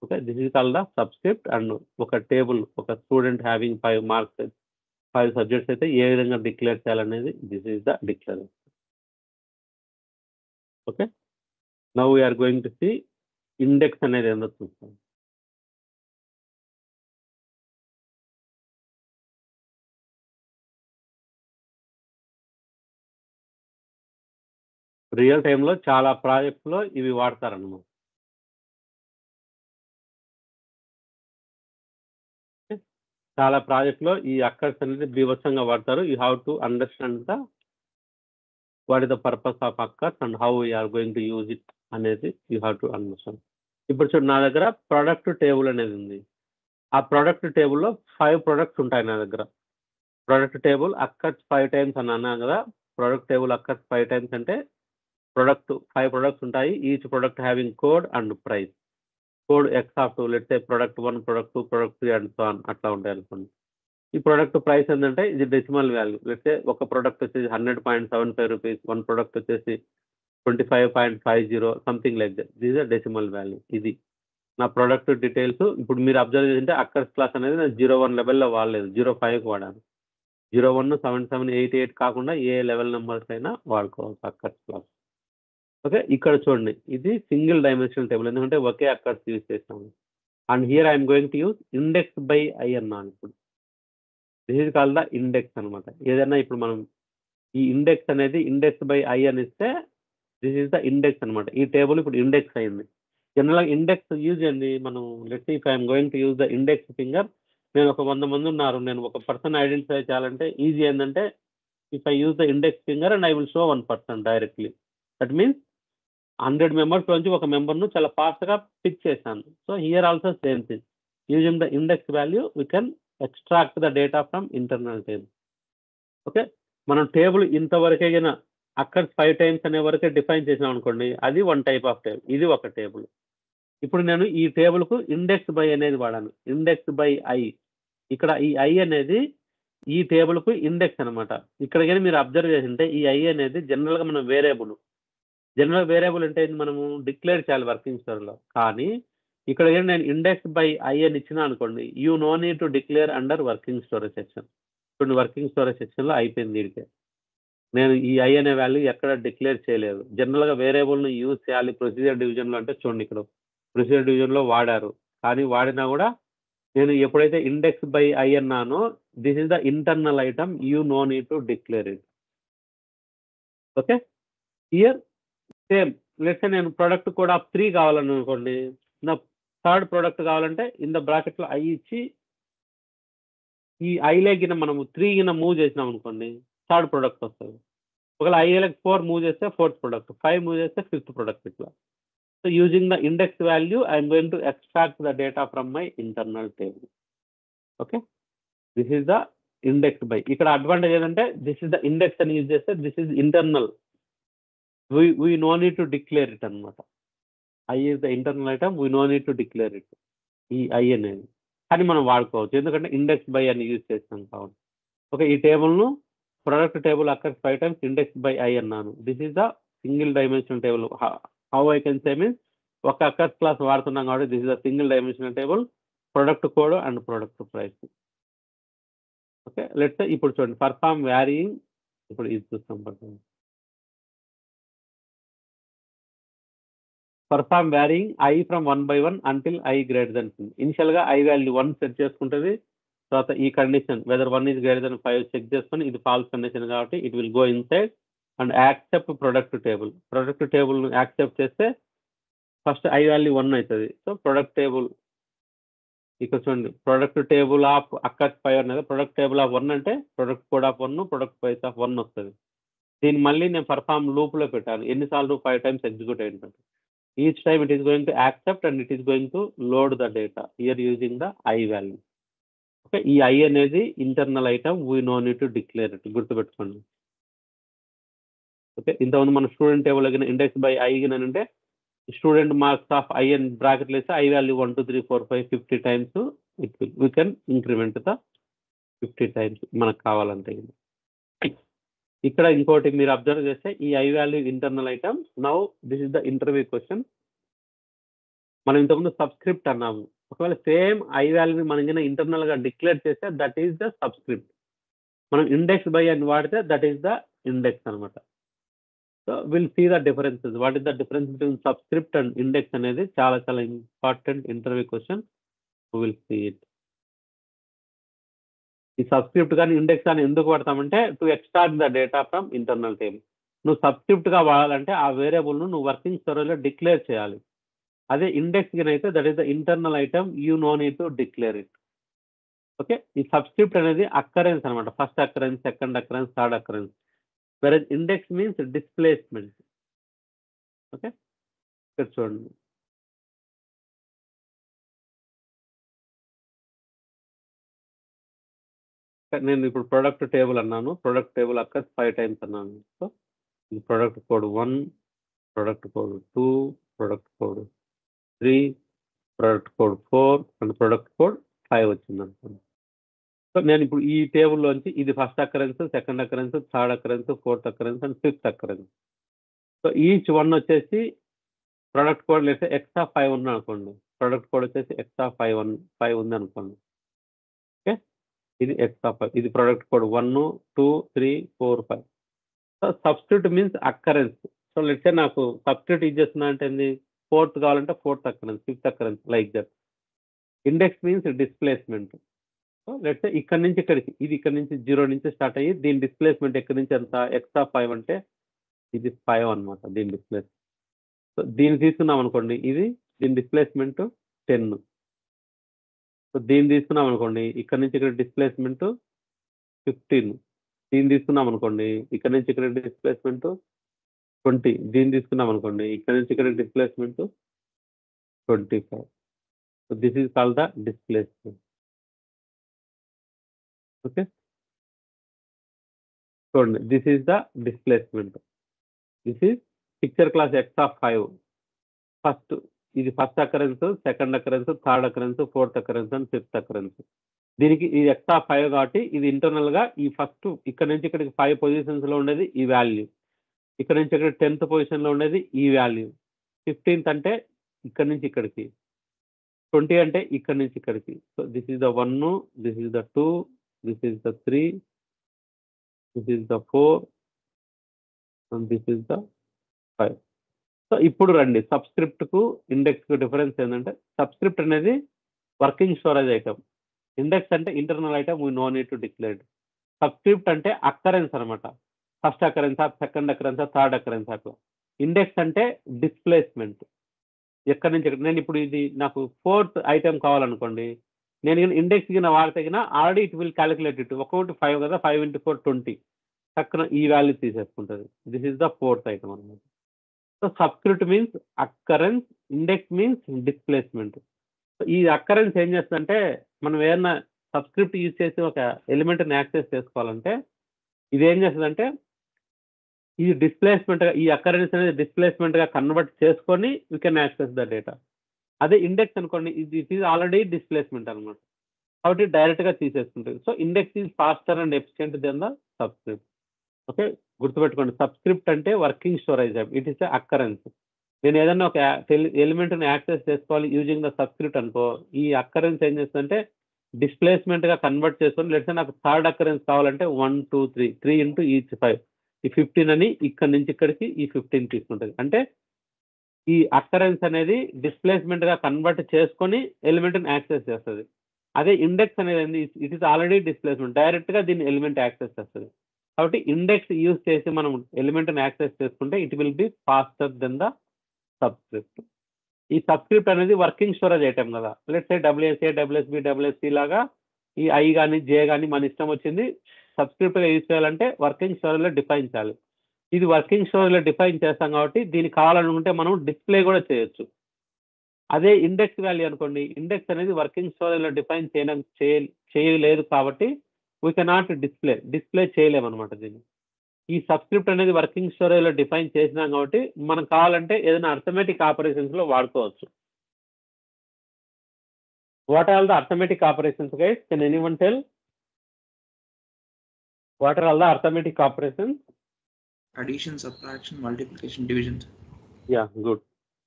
Okay, this is called the subscript. And ఒక టేబుల్ ఒక స్టూడెంట్ హ్యావింగ్ 5 మార్క్స్ 5 సబ్జెక్ట్స్ అయితే ఏ విధంగా డిక్లేర్ చేయాలనేది this is the declare. Okay, now we're going to see index అనేది ఏందో చూస్తాం. రియల్ టైంలో చాలా ప్రాజెక్ట్స్లో ఇవి వాడతారన్నమాట. చాలా ప్రాజెక్ట్లో ఈ అక్కర్స్ అనేది బీభత్సంగా వాడతారు. You have to understand the what is the purpose of occurs and how we're going to use it అనేది యూ హ్యావ్ టు అండర్స్టాండ్. ఇప్పుడు చూడు, నా దగ్గర ప్రొడక్ట్ టేబుల్ అనేది ఉంది. ఆ ప్రొడక్ట్ టేబుల్లో 5 ప్రొడక్ట్స్ ఉంటాయి నా దగ్గర. ప్రొడక్ట్ టేబుల్ అక్కర్స్ 5 టైమ్స్ అని అన్నాను కదా. ప్రొడక్ట్ టేబుల్ అక్కర్స్ 5 టైమ్స్ అంటే 5 ప్రొడక్ట్స్ ఉంటాయి. Each product having code and price. Code X of 2 let's say product 1 product 2 product 3 and so on అట్లా ఉంటాయి అనుకోండి. ఈ ప్రొడక్ట్ ప్రైస్ ఏంటంటే ఇది డెసిమల్ వాల్యూ. లెట్స్ సే ఒక ప్రొడక్ట్ వచ్చేసి 100.75 రూపీస్, వన్ ప్రొడక్ట్ వచ్చేసి 25.50 something like that. This is decimal value. ఇది నా ప్రొడక్ట్ డీటెయిల్స్. ఇప్పుడు మీరు అబ్జర్వ్ చేసింటే అక్కర్స్ క్లాస్ అనేది నేను 01 లెవెల్లో వాడలేదు, 05కి వాడాను. 01, 77, 88 కాకుండా ఏ లెవెల్ నెంబర్స్ అయినా వాడుకోవచ్చు అక్కర్స్ క్లాస్. ఓకే, ఇక్కడ చూడండి ఇది సింగిల్ డైమెన్షనల్ టేబుల్, ఎందుకంటే ఒకే అక్కర్స్ యూజ్ చేస్తాము. And here I'm going to use index by I అన్నాను. ఇప్పుడు this is called the index అనమాట. ఏదైనా ఇప్పుడు మనం ఈ ఇండెక్స్ అనేది ఇండెక్స్ బై ఐ అని ఇస్తే దిస్ ఇస్ ద ఇండెక్స్ అనమాట. ఈ టేబుల్ ఇప్పుడు ఇండెక్స్ అయింది. జనరల్గా ఇండెక్స్ యూజ్ అండి మనం. Let's if I'm going to use the index finger, నేను ఒక 100 మంది ఉన్నారు, నేను ఒక పర్సన్ ఐడెంటిఫై చేయాలంటే ఈజీ ఏంటంటే if I use the index finger and I will show 1 person directly. That means 100 members నుంచి ఒక మెంబర్ను చాలా ఫాస్ట్గా పిక్ చేశాను. So here also same thing. Using the index value we can extract the data from internal table. Okay, మనం table ఇంతవరకే occurs 5 times అనే వరకే define చేసాం అనుకోండి, అది 1 టైప్ ఆఫ్ టేబుల్, ఇది ఒక టేబుల్. ఇప్పుడు నేను ఈ టేబుల్కు ఇండెక్స్ బై అనేది వాడాను, ఇండెక్స్ బై ఐ. ఇక్కడ ఈ ఐ అనేది ఈ టేబుల్కు ఇండెక్స్ అనమాట. ఇక్కడ కానీ మీరు అబ్జర్వ్ చేసింటే ఈ ఐ అనేది జనరల్గా మనం వేరియబుల్. జనరల్ వేరియబుల్ అంటే మనము డిక్లేర్ చేయాలి వర్కింగ్ స్టోర్లో. కానీ ఇక్కడ కానీ నేను ఇండెక్స్ బై ఐ అని ఇచ్చినా అనుకోండి, you no need to declare under working storage section. ఇప్పుడు వర్కింగ్ స్టోరేజ్ సెక్షన్లో అయిపోయింది. దీనికే నేను ఈ ఐ అనే వాల్యూ ఎక్కడ డిక్లేర్ చేయలేదు. జనరల్గా వేరియబుల్ని యూజ్ చేయాలి ప్రొసీజర్ డివిజన్లో అంటే చూడండి ఇక్కడ ప్రొసీజర్ డివిజన్లో వాడారు. కానీ వాడినా కూడా నేను ఎప్పుడైతే ఇండెక్స్ బై ఐ అన్నానో this is the internal item, you no need to declare it. Okay, here same. Let's నేను ప్రొడక్ట్ కోడ్ ఆఫ్ 3 కావాలని అనుకోండి, నా థర్డ్ ప్రొడక్ట్ కావాలంటే ఇన్ ద బ్రాకెట్లో ఐ ఇచ్చి ఈ ఐలేగిన మనము 3 గిన మూవ్ చేసినాం అనుకోండి, థర్డ్ ప్రొడక్ట్ వస్తుంది. ఒకవేళ ఐఏలకు 4 మూవ్ చేస్తే 4th ప్రొడక్ట్, 5 మూవ్ చేస్తే 5th ప్రొడక్ట్ ఇట్లా. So using the index value I'm going to extract the data from my internal table. Okay, this is the index by. ఇక్కడ అడ్వాంటేజ్ ఏంటంటే this is the index అని use చేస్తే this is internal, we no need to declare it అనమాట. I is the internal item, we no need to declare it. ఈ I అనేది కానీ మనం వాడుకోవచ్చు, ఎందుకంటే ఇండెక్స్ బై అని యూజ్ చేస్తాం కాబట్టి. ఓకే, ఈ టేబుల్ను product table occurs 5 times index by I అన్నాను. This is the single dimensional table. How I can say means ఒక అక్కర్స్ క్లాస్ వాడుతున్నాం కాబట్టి this is the single dimensional table, product code and product price. Okay, let's ఇప్పుడు చూడండి perform varying. ఇప్పుడు ఇది చూస్తాం. Perform varying I from 1 by 1 until I greater than 10. ఇనిషియల్గా I value 1 set చేసుకుంటుంది. తర్వాత ఈ condition weather 1 is greater than 5 check చేసుకొని ఇది ఫాల్స్ కండిషన్ కాబట్టి it will go inside and accept product table. Product టేబుల్ను యాక్సెప్ట్ చేస్తే ఫస్ట్ ఐ వాల్యూ 1 అవుతుంది. సో ప్రొడక్ట్ టేబుల్ ఇక్కడ చూడండి ప్రొడక్ట్ టేబుల్ ఆఫ్ అక్కర్స్ 5 అనేది ప్రొడక్ట్ టేబుల్ ఆఫ్ 1 అంటే product code of 1, product price of 1 వస్తుంది. దీన్ని మళ్ళీ నేను పర్ఫార్మ్ లూప్లో పెట్టాను. ఎన్నిసార్లు 5 టైమ్స్ ఎగ్జిక్యూట్ అయిందంటే each time it is going to accept and it is going to load the data here using the I value. Okay, ఈ I అనేది internal item, we no need to declare it, గుర్తుపెట్టుకోండి. Okay, ఇంతకుముందు మన student table index by I అంటే student marks of I అని బ్రాకెట్లు వేస్తే I value 1 2 3 4 5 50 times it will we can increment the 50 times మనకు కావాలంటే. ఇక్కడ ఇంకోటి మీరు అబ్జర్వ్ చేస్తే ఈ I value internal item. Now this is the interview question. మనం ఇంతకుముందు సబ్స్క్రిప్ట్ అన్నాము. ఒకవేళ సేమ్ ఐ వాల్యూని మనం ఇంటర్నల్గా డిక్లేర్ చేస్తే దట్ ఈస్ ద సబ్స్క్రిప్ట్. మనం ఇండెక్స్ బై అని వాడితే దట్ ఈస్ ద ఇండెక్స్ అనమాట. So will see the differences. What is the difference between subscript and index అనేది చాలా చాలా important interview question. Will see it. ఈ సబ్స్క్రిప్ట్ కానీ ఇండెక్స్ కానీ ఎందుకు వాడతామంటే to extract the data from internal table. నువ్వు సబ్స్క్రిప్ట్గా వాడాలంటే ఆ వేరియబుల్ను నువ్వు వర్కింగ్ స్టోరేజ్లో డిక్లేర్ చేయాలి. అదే ఇండెక్స్ అయితే that is the internal item, you no need to declare it. Okay, ఈ సబ్స్క్రిప్ట్ అనేది అక్కరెన్స్ అనమాట. First occurrence, second occurrence, third occurrence. Versus index means displacement. Okay, ఇక్కడ చూడండి నేను ఇప్పుడు ప్రొడక్ట్ టేబుల్ అన్నాను, ప్రొడక్ట్ టేబుల్ అక్కర్స్ 5 టైమ్స్ అన్నాను. So ఇది product code 1, product code 2, product code 3, product code 4 and product code 5 వచ్చింది అనుకోండి. సో నేను ఇప్పుడు ఈ టేబుల్లోంచి ఇది first occurrence, second occurrence, third occurrence, fourth occurrence and fifth occurrence. So each one వచ్చేసి product code లేకపోతే ఎక్స్ట్రా 5 ఉంది అనుకోండి. ప్రొడక్ట్ కోడ్ వచ్చేసి ఎక్స్ట్రా 5 ఉంది అనుకోండి. ఓకే, ఇది ఎక్స్ట్రా 5, ఇది product code 1, 2, 3, 4, 5. So substitute means occurrence. So let's say నాకు సబ్స్టిట్యూట్ ఇచ్చేస్తున్నా అంటే ఏంది, ఫోర్త్ కావాలంటే fourth occurrence, fifth occurrence, like that. Index means displacement. So let's say ఇక్కడ నుంచి ఇక్కడికి, ఇది ఇక్కడ నుంచి 0 నుంచి స్టార్ట్ అయ్యి దీని డిస్ప్లేస్మెంట్ ఎక్కడి నుంచి ఎంత, ఎక్స్ట్రా 5 అంటే ఇది 5 అనమాట దీని డిస్ప్లేస్మెంట్. సో దీన్ని తీసుకున్నాం అనుకోండి, ఇది దీని డిస్ప్లేస్మెంట్ 10. సో దీన్ని తీసుకున్నాం అనుకోండి, ఇక్కడ నుంచి ఇక్కడ డిస్ప్లేస్మెంట్ 15. దీన్ని తీసుకున్నాం అనుకోండి, ఇక్కడ నుంచి ఇక్కడ డిస్ప్లేస్మెంట్ 20. దీన్ని తీసుకున్నాం అనుకోండి, ఇక్కడ నుంచి ఇక్కడ displacement 25. So this is called the displacement. Okay, చూడండి, this is the displacement. This is picture clause X of 5. First ఇది first occurrence, second occurrence, third occurrence, fourth occurrence and fifth occurrence. దీనికి ఇది ఎక్స్ ఆఫ్ 5 కాబట్టి ఇది internal గా ఈ first ఇక్కడ నుంచి ఇక్కడికి 5 పొజిషన్స్ లో ఉండేది ఈ వాల్యూ, ఇక్కడ నుంచి ఇక్కడ 10th పొజిషన్ లో ఉండేది ఈ వాల్యూ, 15th అంటే ఇక్కడ నుంచి ఇక్కడికి, 20 అంటే ఇక్కడ నుంచి ఇక్కడికి. So this is the 1, this is the 2, this is the 3, this is the 4 and this is the 5. So ఇప్పుడు రండి, సబ్స్క్రిప్ట్ కు ఇండెక్స్ కు డిఫరెన్స్ ఏంటంటే, సబ్స్క్రిప్ట్ అనేది వర్కింగ్ స్టోరేజ్ ఐటమ్, ఇండెక్స్ అంటే internal item, we no need to declare. Subscript అంటే occurrence అనమాట, first occurrence, second occurrence, third occurrence అట్లా. ఇండెక్స్ అంటే డిస్ప్లేస్మెంట్, ఎక్కడి నుంచి ఎక్కడ. నేను ఇప్పుడు ఇది నాకు 4th ఐటమ్ కావాలనుకోండి, నేను ఇండెక్స్ కింద వాడితే already it will calculate it. ఒక్కొక్కటి 5 కదా, 5 × 4 20, పక్కన ఈ వాల్యూ తీసేసుకుంటుంది. This is the 4th item అనమాట. So subscript means occurrence, index means displacement. ఈ అకరెన్స్ ఏం చేస్తుందంటే, మనం ఏదైనా సబ్స్క్రిప్ట్ యూజ్ చేసి ఒక ఎలిమెంట్ని యాక్సెస్ చేసుకోవాలంటే ఇది ఏం చేస్తుందంటే, ఇది డిస్ప్లేస్మెంట్ గా, ఈ అకరెన్స్ అనేది డిస్ప్లేస్మెంట్ గా కన్వర్ట్ చేసుకొని we can access the data. అదే ఇండెక్స్ అనుకోండి, ఇట్ ఈజ్ ఆల్రెడీ డిస్ప్లేస్మెంట్ అనమాట, కాబట్టి డైరెక్ట్ గా తీసేసుకుంటుంది. So index is faster and efficient than the subscript. Okay, గుర్తుపెట్టుకోండి, సబ్స్క్రిప్ట్ అంటే working storage, it is occurrence. నేను ఏదైనా ఒక ఎలిమెంట్ని యాక్సెస్ చేసుకోవాలి యూజింగ్ ద సబ్స్క్రిప్ట్ అనుకో, ఈ అకరెన్స్ ఏం చేస్తుందంటే డిస్ప్లేస్మెంట్ గా కన్వర్ట్ చేసుకొని, లెట్స్ నాకు థర్డ్ అకరెన్స్ కావాలంటే 1, 2, 3 ఇంటూ ఈచ్ 5, ఈ 15 అని ఇక్కడ నుంచి ఇక్కడికి ఈ 15 తీసుకుంటుంది. అంటే ఈ అకరెన్స్ అనేది డిస్ప్లేస్మెంట్ గా కన్వర్ట్ చేసుకొని ఎలిమెంట్ని యాక్సెస్ చేస్తుంది. అదే ఇండెక్స్ అనేది it is already displacement, direct గా దీన్ని ఎలిమెంట్ యాక్సెస్ చేస్తుంది. కాబట్టి ఇండెక్స్ యూజ్ చేసి మనం ఎలిమెంట్ని యాక్సెస్ చేసుకుంటే it will be faster than the subscript. ఈ సబ్స్క్రిప్ట్ అనేది వర్కింగ్ స్టోరేజ్ ఐటమ్ కదా, let's say WSA, WSB, WSC లాగా ఈ I కానీ J కానీ మన ఇష్టం వచ్చింది సబ్స్క్రిప్ట్ గా యూజ్ చేయాలంటే వర్కింగ్ స్టోరేజ్ లో డిఫైన్ చేయాలి. ఇది వర్కింగ్ స్టోరేజ్ లో డిఫైన్ చేస్తాం కాబట్టి దీనికి కావాలనుకుంటే మనం డిస్ప్లే కూడా చేయొచ్చు. అదే ఇండెక్స్ వాల్యూ అనుకోండి, ఇండెక్స్ అనేది వర్కింగ్ స్టోరేజ్ లో డిఫైన్ చేయలేదు కాబట్టి వీ కెనాట్ డిస్ప్లే చేయలేమన్నమాట దీన్ని. ఈ సబ్స్క్రిప్ట్ అనేది వర్కింగ్ స్టోరేజ్ లో డిఫైన్ చేసినాం కాబట్టి మనం కావాలంటే ఏదైనా అర్థమెటిక్ ఆపరేషన్స్ లో వాడుకోవచ్చు. What are the arithmetic operations guys? Can anyone tell what are all the arithmetic operations? Addition, subtraction, multiplication, division. Yeah, good.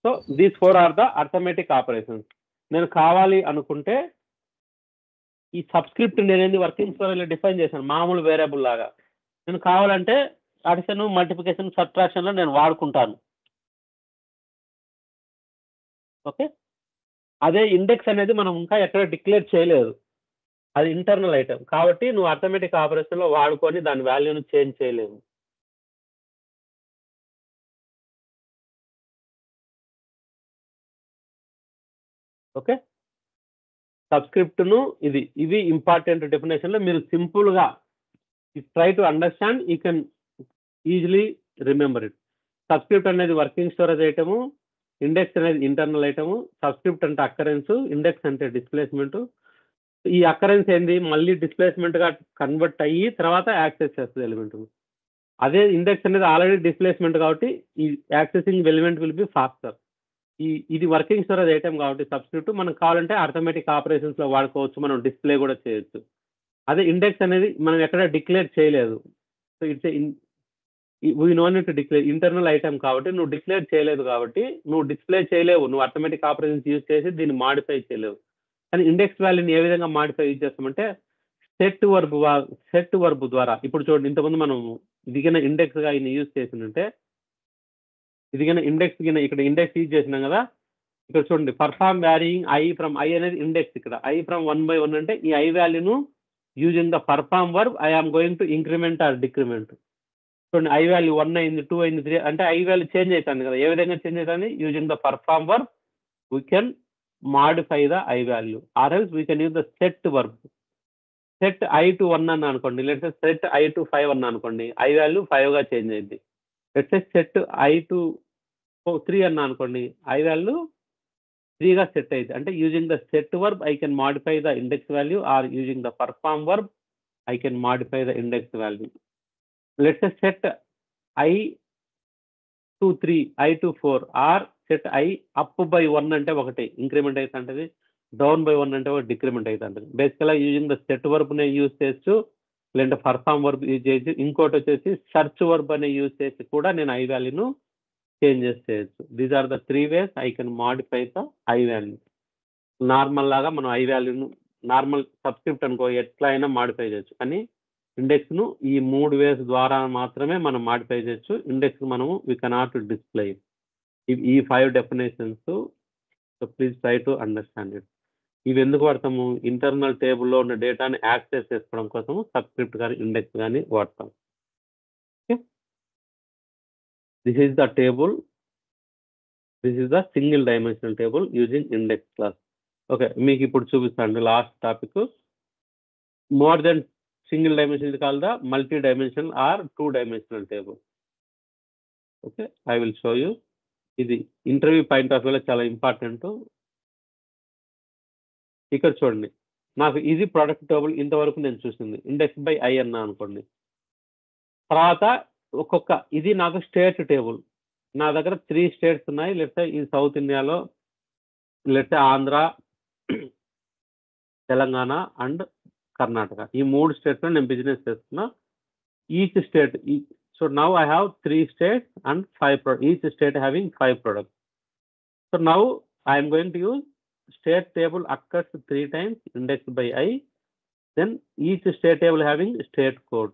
So these 4 are the arithmetic operations. నేను కావాలి అనుకుంటే ఈ సబ్స్క్రిప్ట్ నేనేది వర్కింగ్ స్టోరేజ్ లో define చేశాను మామూలు variable లాగా, నేను కావాలంటే అడిషన్, మల్టిప్లికేషన్, సబ్ట్రాక్షన్ లో నేను వాడుకుంటాను. ఓకే, అదే ఇండెక్స్ అనేది మనం ఇంకా ఎక్కడ డిక్లేర్ చేయలేదు, అది ఇంటర్నల్ ఐటమ్ కాబట్టి నువ్వు అర్థమెటిక్ ఆపరేషన్ లో వాడుకొని దాని వాల్యూను చేంజ్ చేయలేము. ఓకే, సబ్స్క్రిప్ట్ ను ఇవి ఇంపార్టెంట్ డెఫినేషన్ లో మీరు సింపుల్ గా try to understand, you can easily remember it. Subscript అనేది వర్కింగ్ స్టోరేజ్ ఐటము, ఇండెక్స్ అనేది ఇంటర్నల్ ఐటము, సబ్స్క్రిప్ట్ అంటే అకరెన్స్, ఇండెక్స్ అంటే డిస్ప్లేస్మెంట్. ఈ అకరెన్స్ ఏంది, మళ్ళీ డిస్ప్లేస్మెంట్ గా కన్వర్ట్ అయ్యి తర్వాత యాక్సెస్ చేస్తుంది ఎలిమెంట్. అదే ఇండెక్స్ అనేది ఆల్రెడీ డిస్ప్లేస్మెంట్ కాబట్టి ఈ accessing element will be faster. ఇది వర్కింగ్ స్టోరేజ్ ఐటమ్ కాబట్టి సబ్స్టిట్యూట్ మనకు కావాలంటే అర్థమెటిక్ ఆపరేషన్స్ లో వాడుకోవచ్చు, మనం డిస్ప్లే కూడా చేయొచ్చు. అదే ఇండెక్స్ అనేది మనం ఎక్కడ డిక్లేర్ చేయలేదు. So it's we no need to declare, internal item కాబట్టి నువ్వు డిక్లేర్ చేయలేదు కాబట్టి నువ్వు డిస్ప్లే చేయలేవు, నువ్వు అర్థమెటిక్ ఆపరేషన్స్ యూజ్ చేసి దీన్ని మాడిఫై చేయలేవు. కానీ ఇండెక్స్ వాల్యూని ఏ విధంగా మాడిఫై యూజ్ చేస్తామంటే సెట్ వర్బ్ ద్వారా. ఇప్పుడు చూడండి, ఇంతకుముందు మనం ఇదిగిన ఇండెక్స్ గా ఈయన యూజ్ చేసిందంటే ఇదిగిన ఇండెక్స్ ఇక్కడ ఇండెక్స్ యూజ్ చేసినాం కదా. ఇక్కడ చూడండి, perform varying I from I అనేది ఇండెక్స్. ఇక్కడ ఐ ఫ్రమ్ 1 by 1 అంటే ఈ ఐ వాల్యూను using the perform verb I am going to increment or decrement. చూడండి, ఐ వాల్యూ 1 అయింది, 2 అయింది, 3 అంటే ఐ వాల్యూ చేంజ్ అవుతుంది కదా. ఏ విధంగా చేంజ్ అవుతుంది? Using the perform verb we can modify the I value or else we can use the set verb. Set I to 1 అన్న అనుకోండి, లేకపోతే సెట్ ఐ టు 5 అన్న అనుకోండి, ఐ వాల్యూ 5 గా చేంజ్ అయింది. లేకపోతే సెట్ ఐ టు 3 అన్న అనుకోండి, ఐ వాల్యూ 3 గా సెట్ అయింది. అంటే using the set verb I can modify the index value or using the perform verb I can modify the index value. Let's set I to 3, I to 4 or set I up by 1 అంటే ఒకటి increment అవుతుంటది, down by 1 అంటే ఒక decrement అవుతుంటది. బేసికల్గా using the set verb నే use చేయొచ్చు, లేదంటే perform verb use చేయొచ్చు. ఇంకోటి వచ్చేసి సర్చ్ వర్బ్ అనే యూజ్ చేసి కూడా నేను ఐ వాల్యూను చేంజెస్ చేయొచ్చు. These are the 3 ways I can modify the I value. Normal లాగా మనం ఐ వాల్యూను నార్మల్ సబ్స్క్రిప్ట్ అనుకో ఎట్లా అయినా మాడిఫై చేయొచ్చు, కానీ ఇండెక్స్ ను ఈ 3 ways ద్వారా మాత్రమే మనం మాడిఫై చేయొచ్చు. ఇండెక్స్ మనము వి కెనాట్ డిస్ప్లే. ఈ 5 definitions, so please try to understand it. ఇవి ఎందుకు వాడతాము? ఇంటర్నల్ టేబుల్లో ఉన్న డేటాని యాక్సెస్ చేసుకోవడం కోసం సబ్స్క్రిప్ట్ కానీ ఇండెక్స్ కానీ వాడతాం. This is the table, this is the single dimensional table using index class. Okay, మీకు ఇప్పుడు చూపిస్తాను last topic. More than single dimensional call the multi dimensional or 2 dimensional table. Okay, I will show you. ఇది interview point of వ్యూలో చాలా important. ఇక్కడ చూడండి, నాకు ఇది ప్రొడక్ట్ టేబుల్ ఇంతవరకు నేను చూసింది. ఇండెక్స్ బై ఐ అన్నా అనుకోండి. తర్వాత ఒక్కొక్క ఇది నాకు స్టేట్ టేబుల్. నా దగ్గర 3 states ఉన్నాయి. లేకపోతే ఈ సౌత్ ఇండియాలో, లేకపోతే ఆంధ్ర, తెలంగాణ అండ్ కర్ణాటక, ఈ 3 states లో నేను బిజినెస్ చేస్తున్నా. Each state, so now I have 3 states and 5 each state having 5 products. So now I'm going to use state table occurs 3 times indexed by I, then each state table having state code,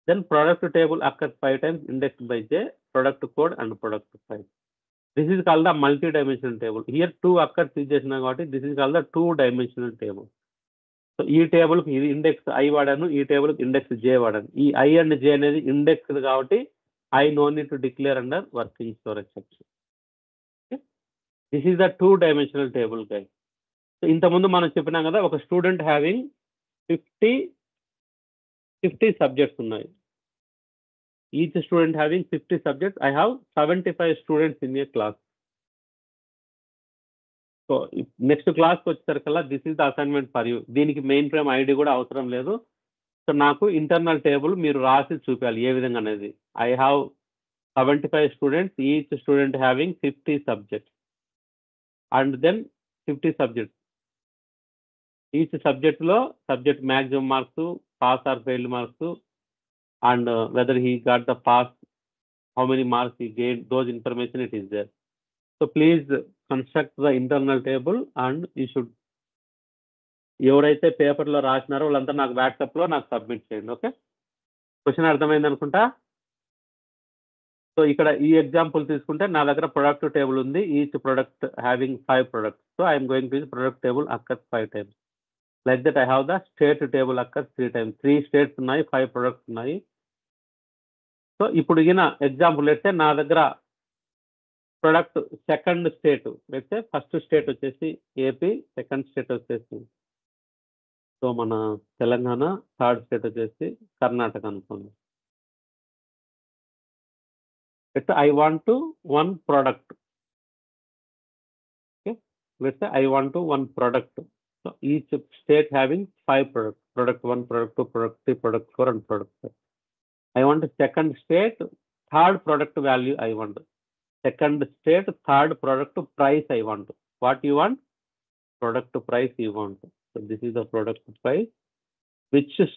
then product table occurs 5 times indexed by J, product code and product file. This is called the multi-dimensional table. Here 2 occurs is చేసినా కాబట్టి this is called the 2-dimensional table. So ఈ table కి ఇది index I వాడాను, ఈ table కి index జే వాడాను. ఈ ఐ అండ్ జే అనేది ఇండెక్స్ కాబట్టి I no need to declare under working storage section. This is the 2-dimensional table guys. So ఇంతకుముందు మనం చెప్పినాం కదా, ఒక స్టూడెంట్ హ్యావింగ్ 50 సబ్జెక్ట్స్ ఉన్నాయి. Each student having 50 subjects. I have 75 students in a class. So next క్లాస్కి వచ్చేసరికల్లా this is the assignment for you. దీనికి mainframe ID కూడా అవసరం లేదు. సో నాకు ఇంటర్నల్ టేబుల్ మీరు రాసి చూపించాలి ఏ విధంగా అనేది. I have 75 students, each student having 50 subjects and then 50 subjects. Each సబ్జెక్ట్లో subject maximum marks, pass or failed marks, and whether he got the pass, how many marks he gain, those information it is there. So please construct the internal table and you should, ఎవరైతే పేపర్లో రాసినారో వాళ్ళంతా నాకు వాట్సాప్లో నాకు submit చేయండి. Okay, question అర్థమైంది అనుకుంటా. So ఇక్కడ ఈ ఎగ్జాంపుల్ తీసుకుంటే నా దగ్గర ప్రొడక్ట్ టేబుల్ ఉంది. Each product having 5 products. So I'm going to use product table occurs 5 times. Like that I have the state table occurs 3 times. 3 states ఉన్నాయి, 5 products ఉన్నాయి. సో ఇప్పుడు ఈయన ఎగ్జాంపుల్ అయితే నా దగ్గర ప్రొడక్ట్ సెకండ్ స్టేట్, అయితే first state వచ్చేసి AP, second state వచ్చేసి సో మన తెలంగాణ, థర్డ్ స్టేట్ వచ్చేసి కర్ణాటక అనుకోండి. అయితే I want to 1 product. Okay, let's say I want to 1 product. So each state having 5 products. Product 1, product 2, product 3, product 4 and product 5. I want the second state, third product value I want. second state, third product price I want. What you want? Product price you want. So this is the product price, which is,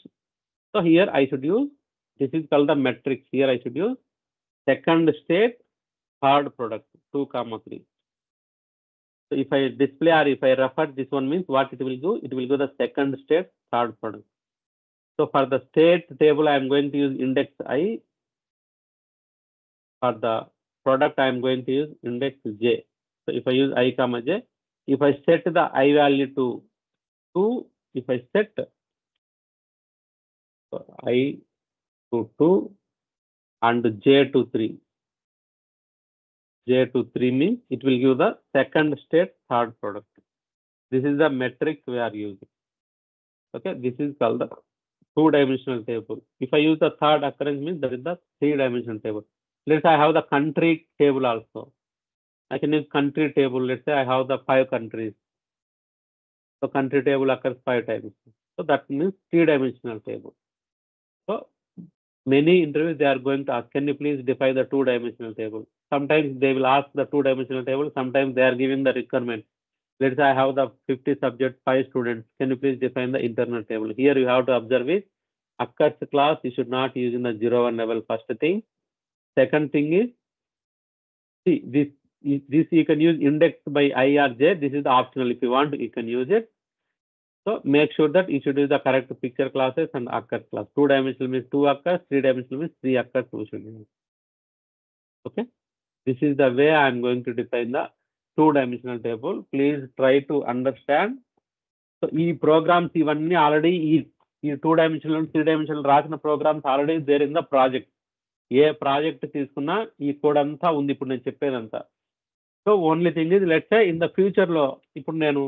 so here I should use, this is called the matrix. Here I should use second state, third product, 2, 3. So if I display or if I refer this one means what it will do? It will go the second state, third product. So for the state table, I am going to use index I. For the product, I am going to use index J. So if I use I comma J, if I set the I value to 2, if I set I to 2 and J to 3, J to 3 means it will give the second state, third product. This is the metric we are using. Okay, this is called the 2-dimensional table. If I use the third occurrence means that is the 3-dimensional table. Let's say I have the country table also. I can use country table. Let's say I have the 5 countries. So country table occurs 5 times. So that means 3-dimensional table. So many interviews they are going to ask, can you please define the 2-dimensional table? Sometimes they will ask the 2-dimensional table. Sometimes they are giving the requirement. Let's say I have the 50 subjects, 5 students. Can you please define the internal table? Here you have to observe it. Occurs class you should not use in the 0-1 level. First thing. Second thing is, see this you can use index by I or J. This is the optional. If you want, you can use it. So make sure that you should use the correct picture classes and occurs class. 2-dimensional means 2 occurs, 3-dimensional means 3 occurs. We should use. Okay. This is the way I am going to define the 2-dimensional table. Please try to understand. So ఈ programs ఇవన్నీ already ఈ 2-dimensional, 3-dimensional రాసిన programs already there in the project. A project తీసుకున్నా ఈ code అంతా ఉంది ఇప్పుడు నేను చెప్పేదంతా. So only thing is let's say in the ఫ్యూచర్లో ఇప్పుడు నేను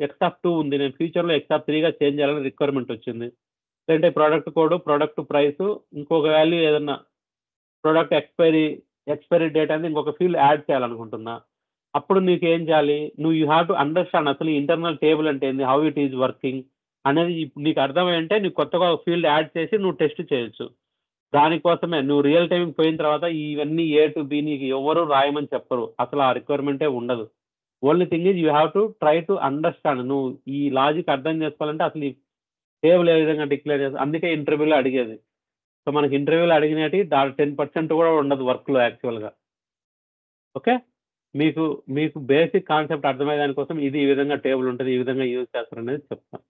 X2 ఉంది, నేను ఫ్యూచర్లో X3గా చేంజ్ చేయాలని రిక్వైర్మెంట్ వచ్చింది. లేదంటే ప్రోడక్ట్ కోడ్, ప్రోడక్ట్ ప్రైస్, ఇంకొక వాల్యూ ఏదన్నా ప్రోడక్ట్ ఎక్స్పైరీ డేట్ అనేది ఇంకొక ఫీల్డ్ యాడ్ చేయాలనుకుంటున్నా. అప్పుడు నీకు ఏం చేయాలి? నువ్వు యూ హ్యావ్ టు అండర్స్టాండ్ అసలు ఇంటర్నల్ టేబుల్ అంటే ఏంది, హౌ ఇట్ ఈజ్ వర్కింగ్ అనేది నీకు అర్థమై అంటే నీకు కొత్తగా ఒక ఫీల్డ్ యాడ్ చేసి నువ్వు టెస్ట్ చేయొచ్చు. దానికోసమే నువ్వు రియల్ టైం పోయిన తర్వాత ఇవన్నీ A to B నీకు ఎవరు రాయమని చెప్పరు. అసలు ఆ రిక్వైర్మెంటే ఉండదు. Only thing is you have to try to understand. నువ్వు ఈ లాజిక్ అర్థం చేసుకోవాలంటే అసలు ఈ టేబుల్ ఏ విధంగా డిక్లేర్ చేస్తారు. అందుకే ఇంటర్వ్యూలో అడిగేది. సో మనకి ఇంటర్వ్యూలో అడిగినవి దాని 10% కూడా ఉండదు వర్క్లో యాక్చువల్గా. ఓకే, మీకు బేసిక్ కాన్సెప్ట్ అర్థమయ్యే దానికోసం ఇది ఈ విధంగా టేబుల్ ఉంటుంది, ఈ విధంగా యూజ్ చేస్తారు అనేది చెప్తాను.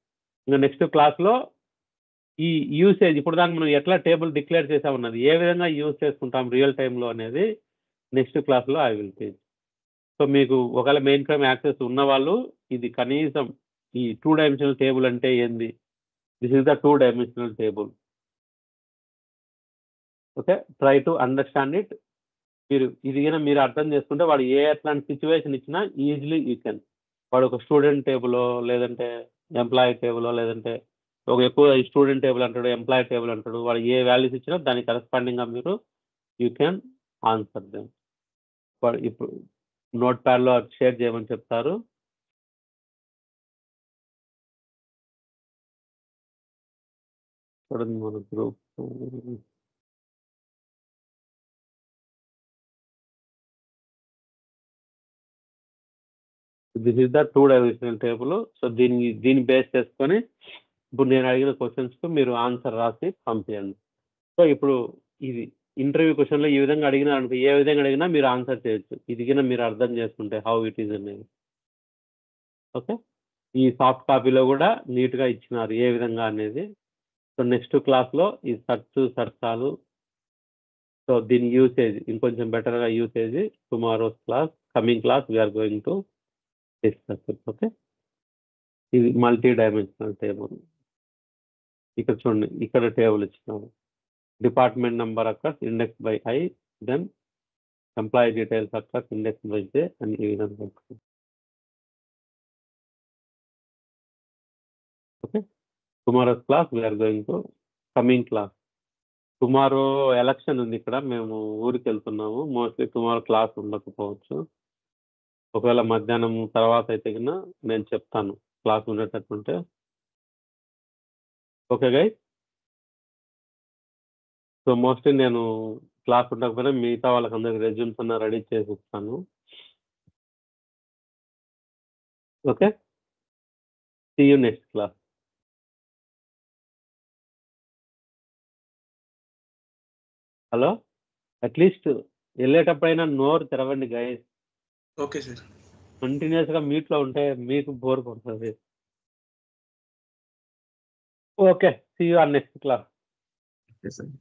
ఇంకా నెక్స్ట్ క్లాస్లో ఈ యూసేజ్ ఇప్పుడు దాకా మనం ఎట్లా టేబుల్ డిక్లేర్ చేసా ఉన్నది, ఏ విధంగా యూజ్ చేసుకుంటాం రియల్ టైంలో అనేది నెక్స్ట్ క్లాస్లో ఐ విల్ టీచ్. సో మీకు ఒకవేళ మెయిన్ ఫ్రేమ్ యాక్సెస్ ఉన్న వాళ్ళు ఇది కనీసం ఈ 2-dimensional టేబుల్ అంటే ఏంది, this is the 2-dimensional table. Okay, try to understand it. మీరు అర్థం చేసుకుంటే వాడు ఎట్లాంటి సిచ్యువేషన్ ఇచ్చినా ఈజీలీ యూ కెన్. వాడు ఒక స్టూడెంట్ టేబులో లేదంటే ఎంప్లాయీ టేబులో లేదంటే ఒక ఎక్కువ స్టూడెంట్ టేబుల్ అంటాడు, ఎంప్లాయీ టేబుల్ అంటాడు, వాడు ఏ వాల్యూస్ ఇచ్చినా దానికి కరెస్పాండింగ్గా మీరు యూ క్యాన్ ఆన్సర్ దెమ్. వాడు ఇప్పుడు నోట్ ప్యాడ్లో షేర్ చేయమని చెప్తారు. చూడండి మన group. This is the 2-dimensional table. So దీన్ని బేస్ చేసుకొని ఇప్పుడు నేను అడిగిన క్వశ్చన్స్కు మీరు ఆన్సర్ రాసి పంపించండి. సో ఇప్పుడు ఇది ఇంటర్వ్యూ క్వశ్చన్లో ఈ విధంగా అడిగినా అనుకో, ఏ విధంగా అడిగినా మీరు ఆన్సర్ చేయొచ్చు. ఇది కింద మీరు అర్థం చేసుకుంటే హౌ ఇట్ ఈజ్ అనేది. ఓకే, ఈ సాఫ్ట్ కాపీలో కూడా నీట్గా ఇచ్చినారు ఏ విధంగా అనేది. సో నెక్స్ట్ క్లాస్లో ఈ సర్చాలు, సో దీని యూసేజ్ ఇంకొంచెం బెటర్గా usage tomorrow's class, coming class we are going to discuss. Okay, ఇది మల్టీ-డైమెన్షనల్ టేబుల్. ఇక్కడ చూడండి, ఇక్కడ టేబుల్ ఇచ్చినాము. Department number occurs index by I, then employee details occurs index by J అని ఈ విధంగా. Okay, tomorrow's class we are going to coming class. Tomorrow election ఉంది, ఇక్కడ మేము ఊరికి వెళ్తున్నాము. మోస్ట్లీ టుమారో క్లాస్ ఉండకపోవచ్చు. ఒకవేళ మధ్యాహ్నం తర్వాత అయితే కన్నా నేను చెప్తాను క్లాస్ ఉండేటట్టుంటే. ఓకే గైస్, సో మోస్ట్లీ నేను క్లాస్ ఉండకపోయినా మిగతా వాళ్ళకి అందరికి రెజ్యూమ్స్ అన్న రెడీ చేసి ఇస్తాను. Okay, see you next class. Hello, at least వెళ్ళేటప్పుడైనా నోరు తెరవండి గైస్. Okay sir. కంటిన్యూస్గా మీట్లో ఉంటే మీకు బోర్ కొడుతుంది. Okay, see you on next class. Okay sir.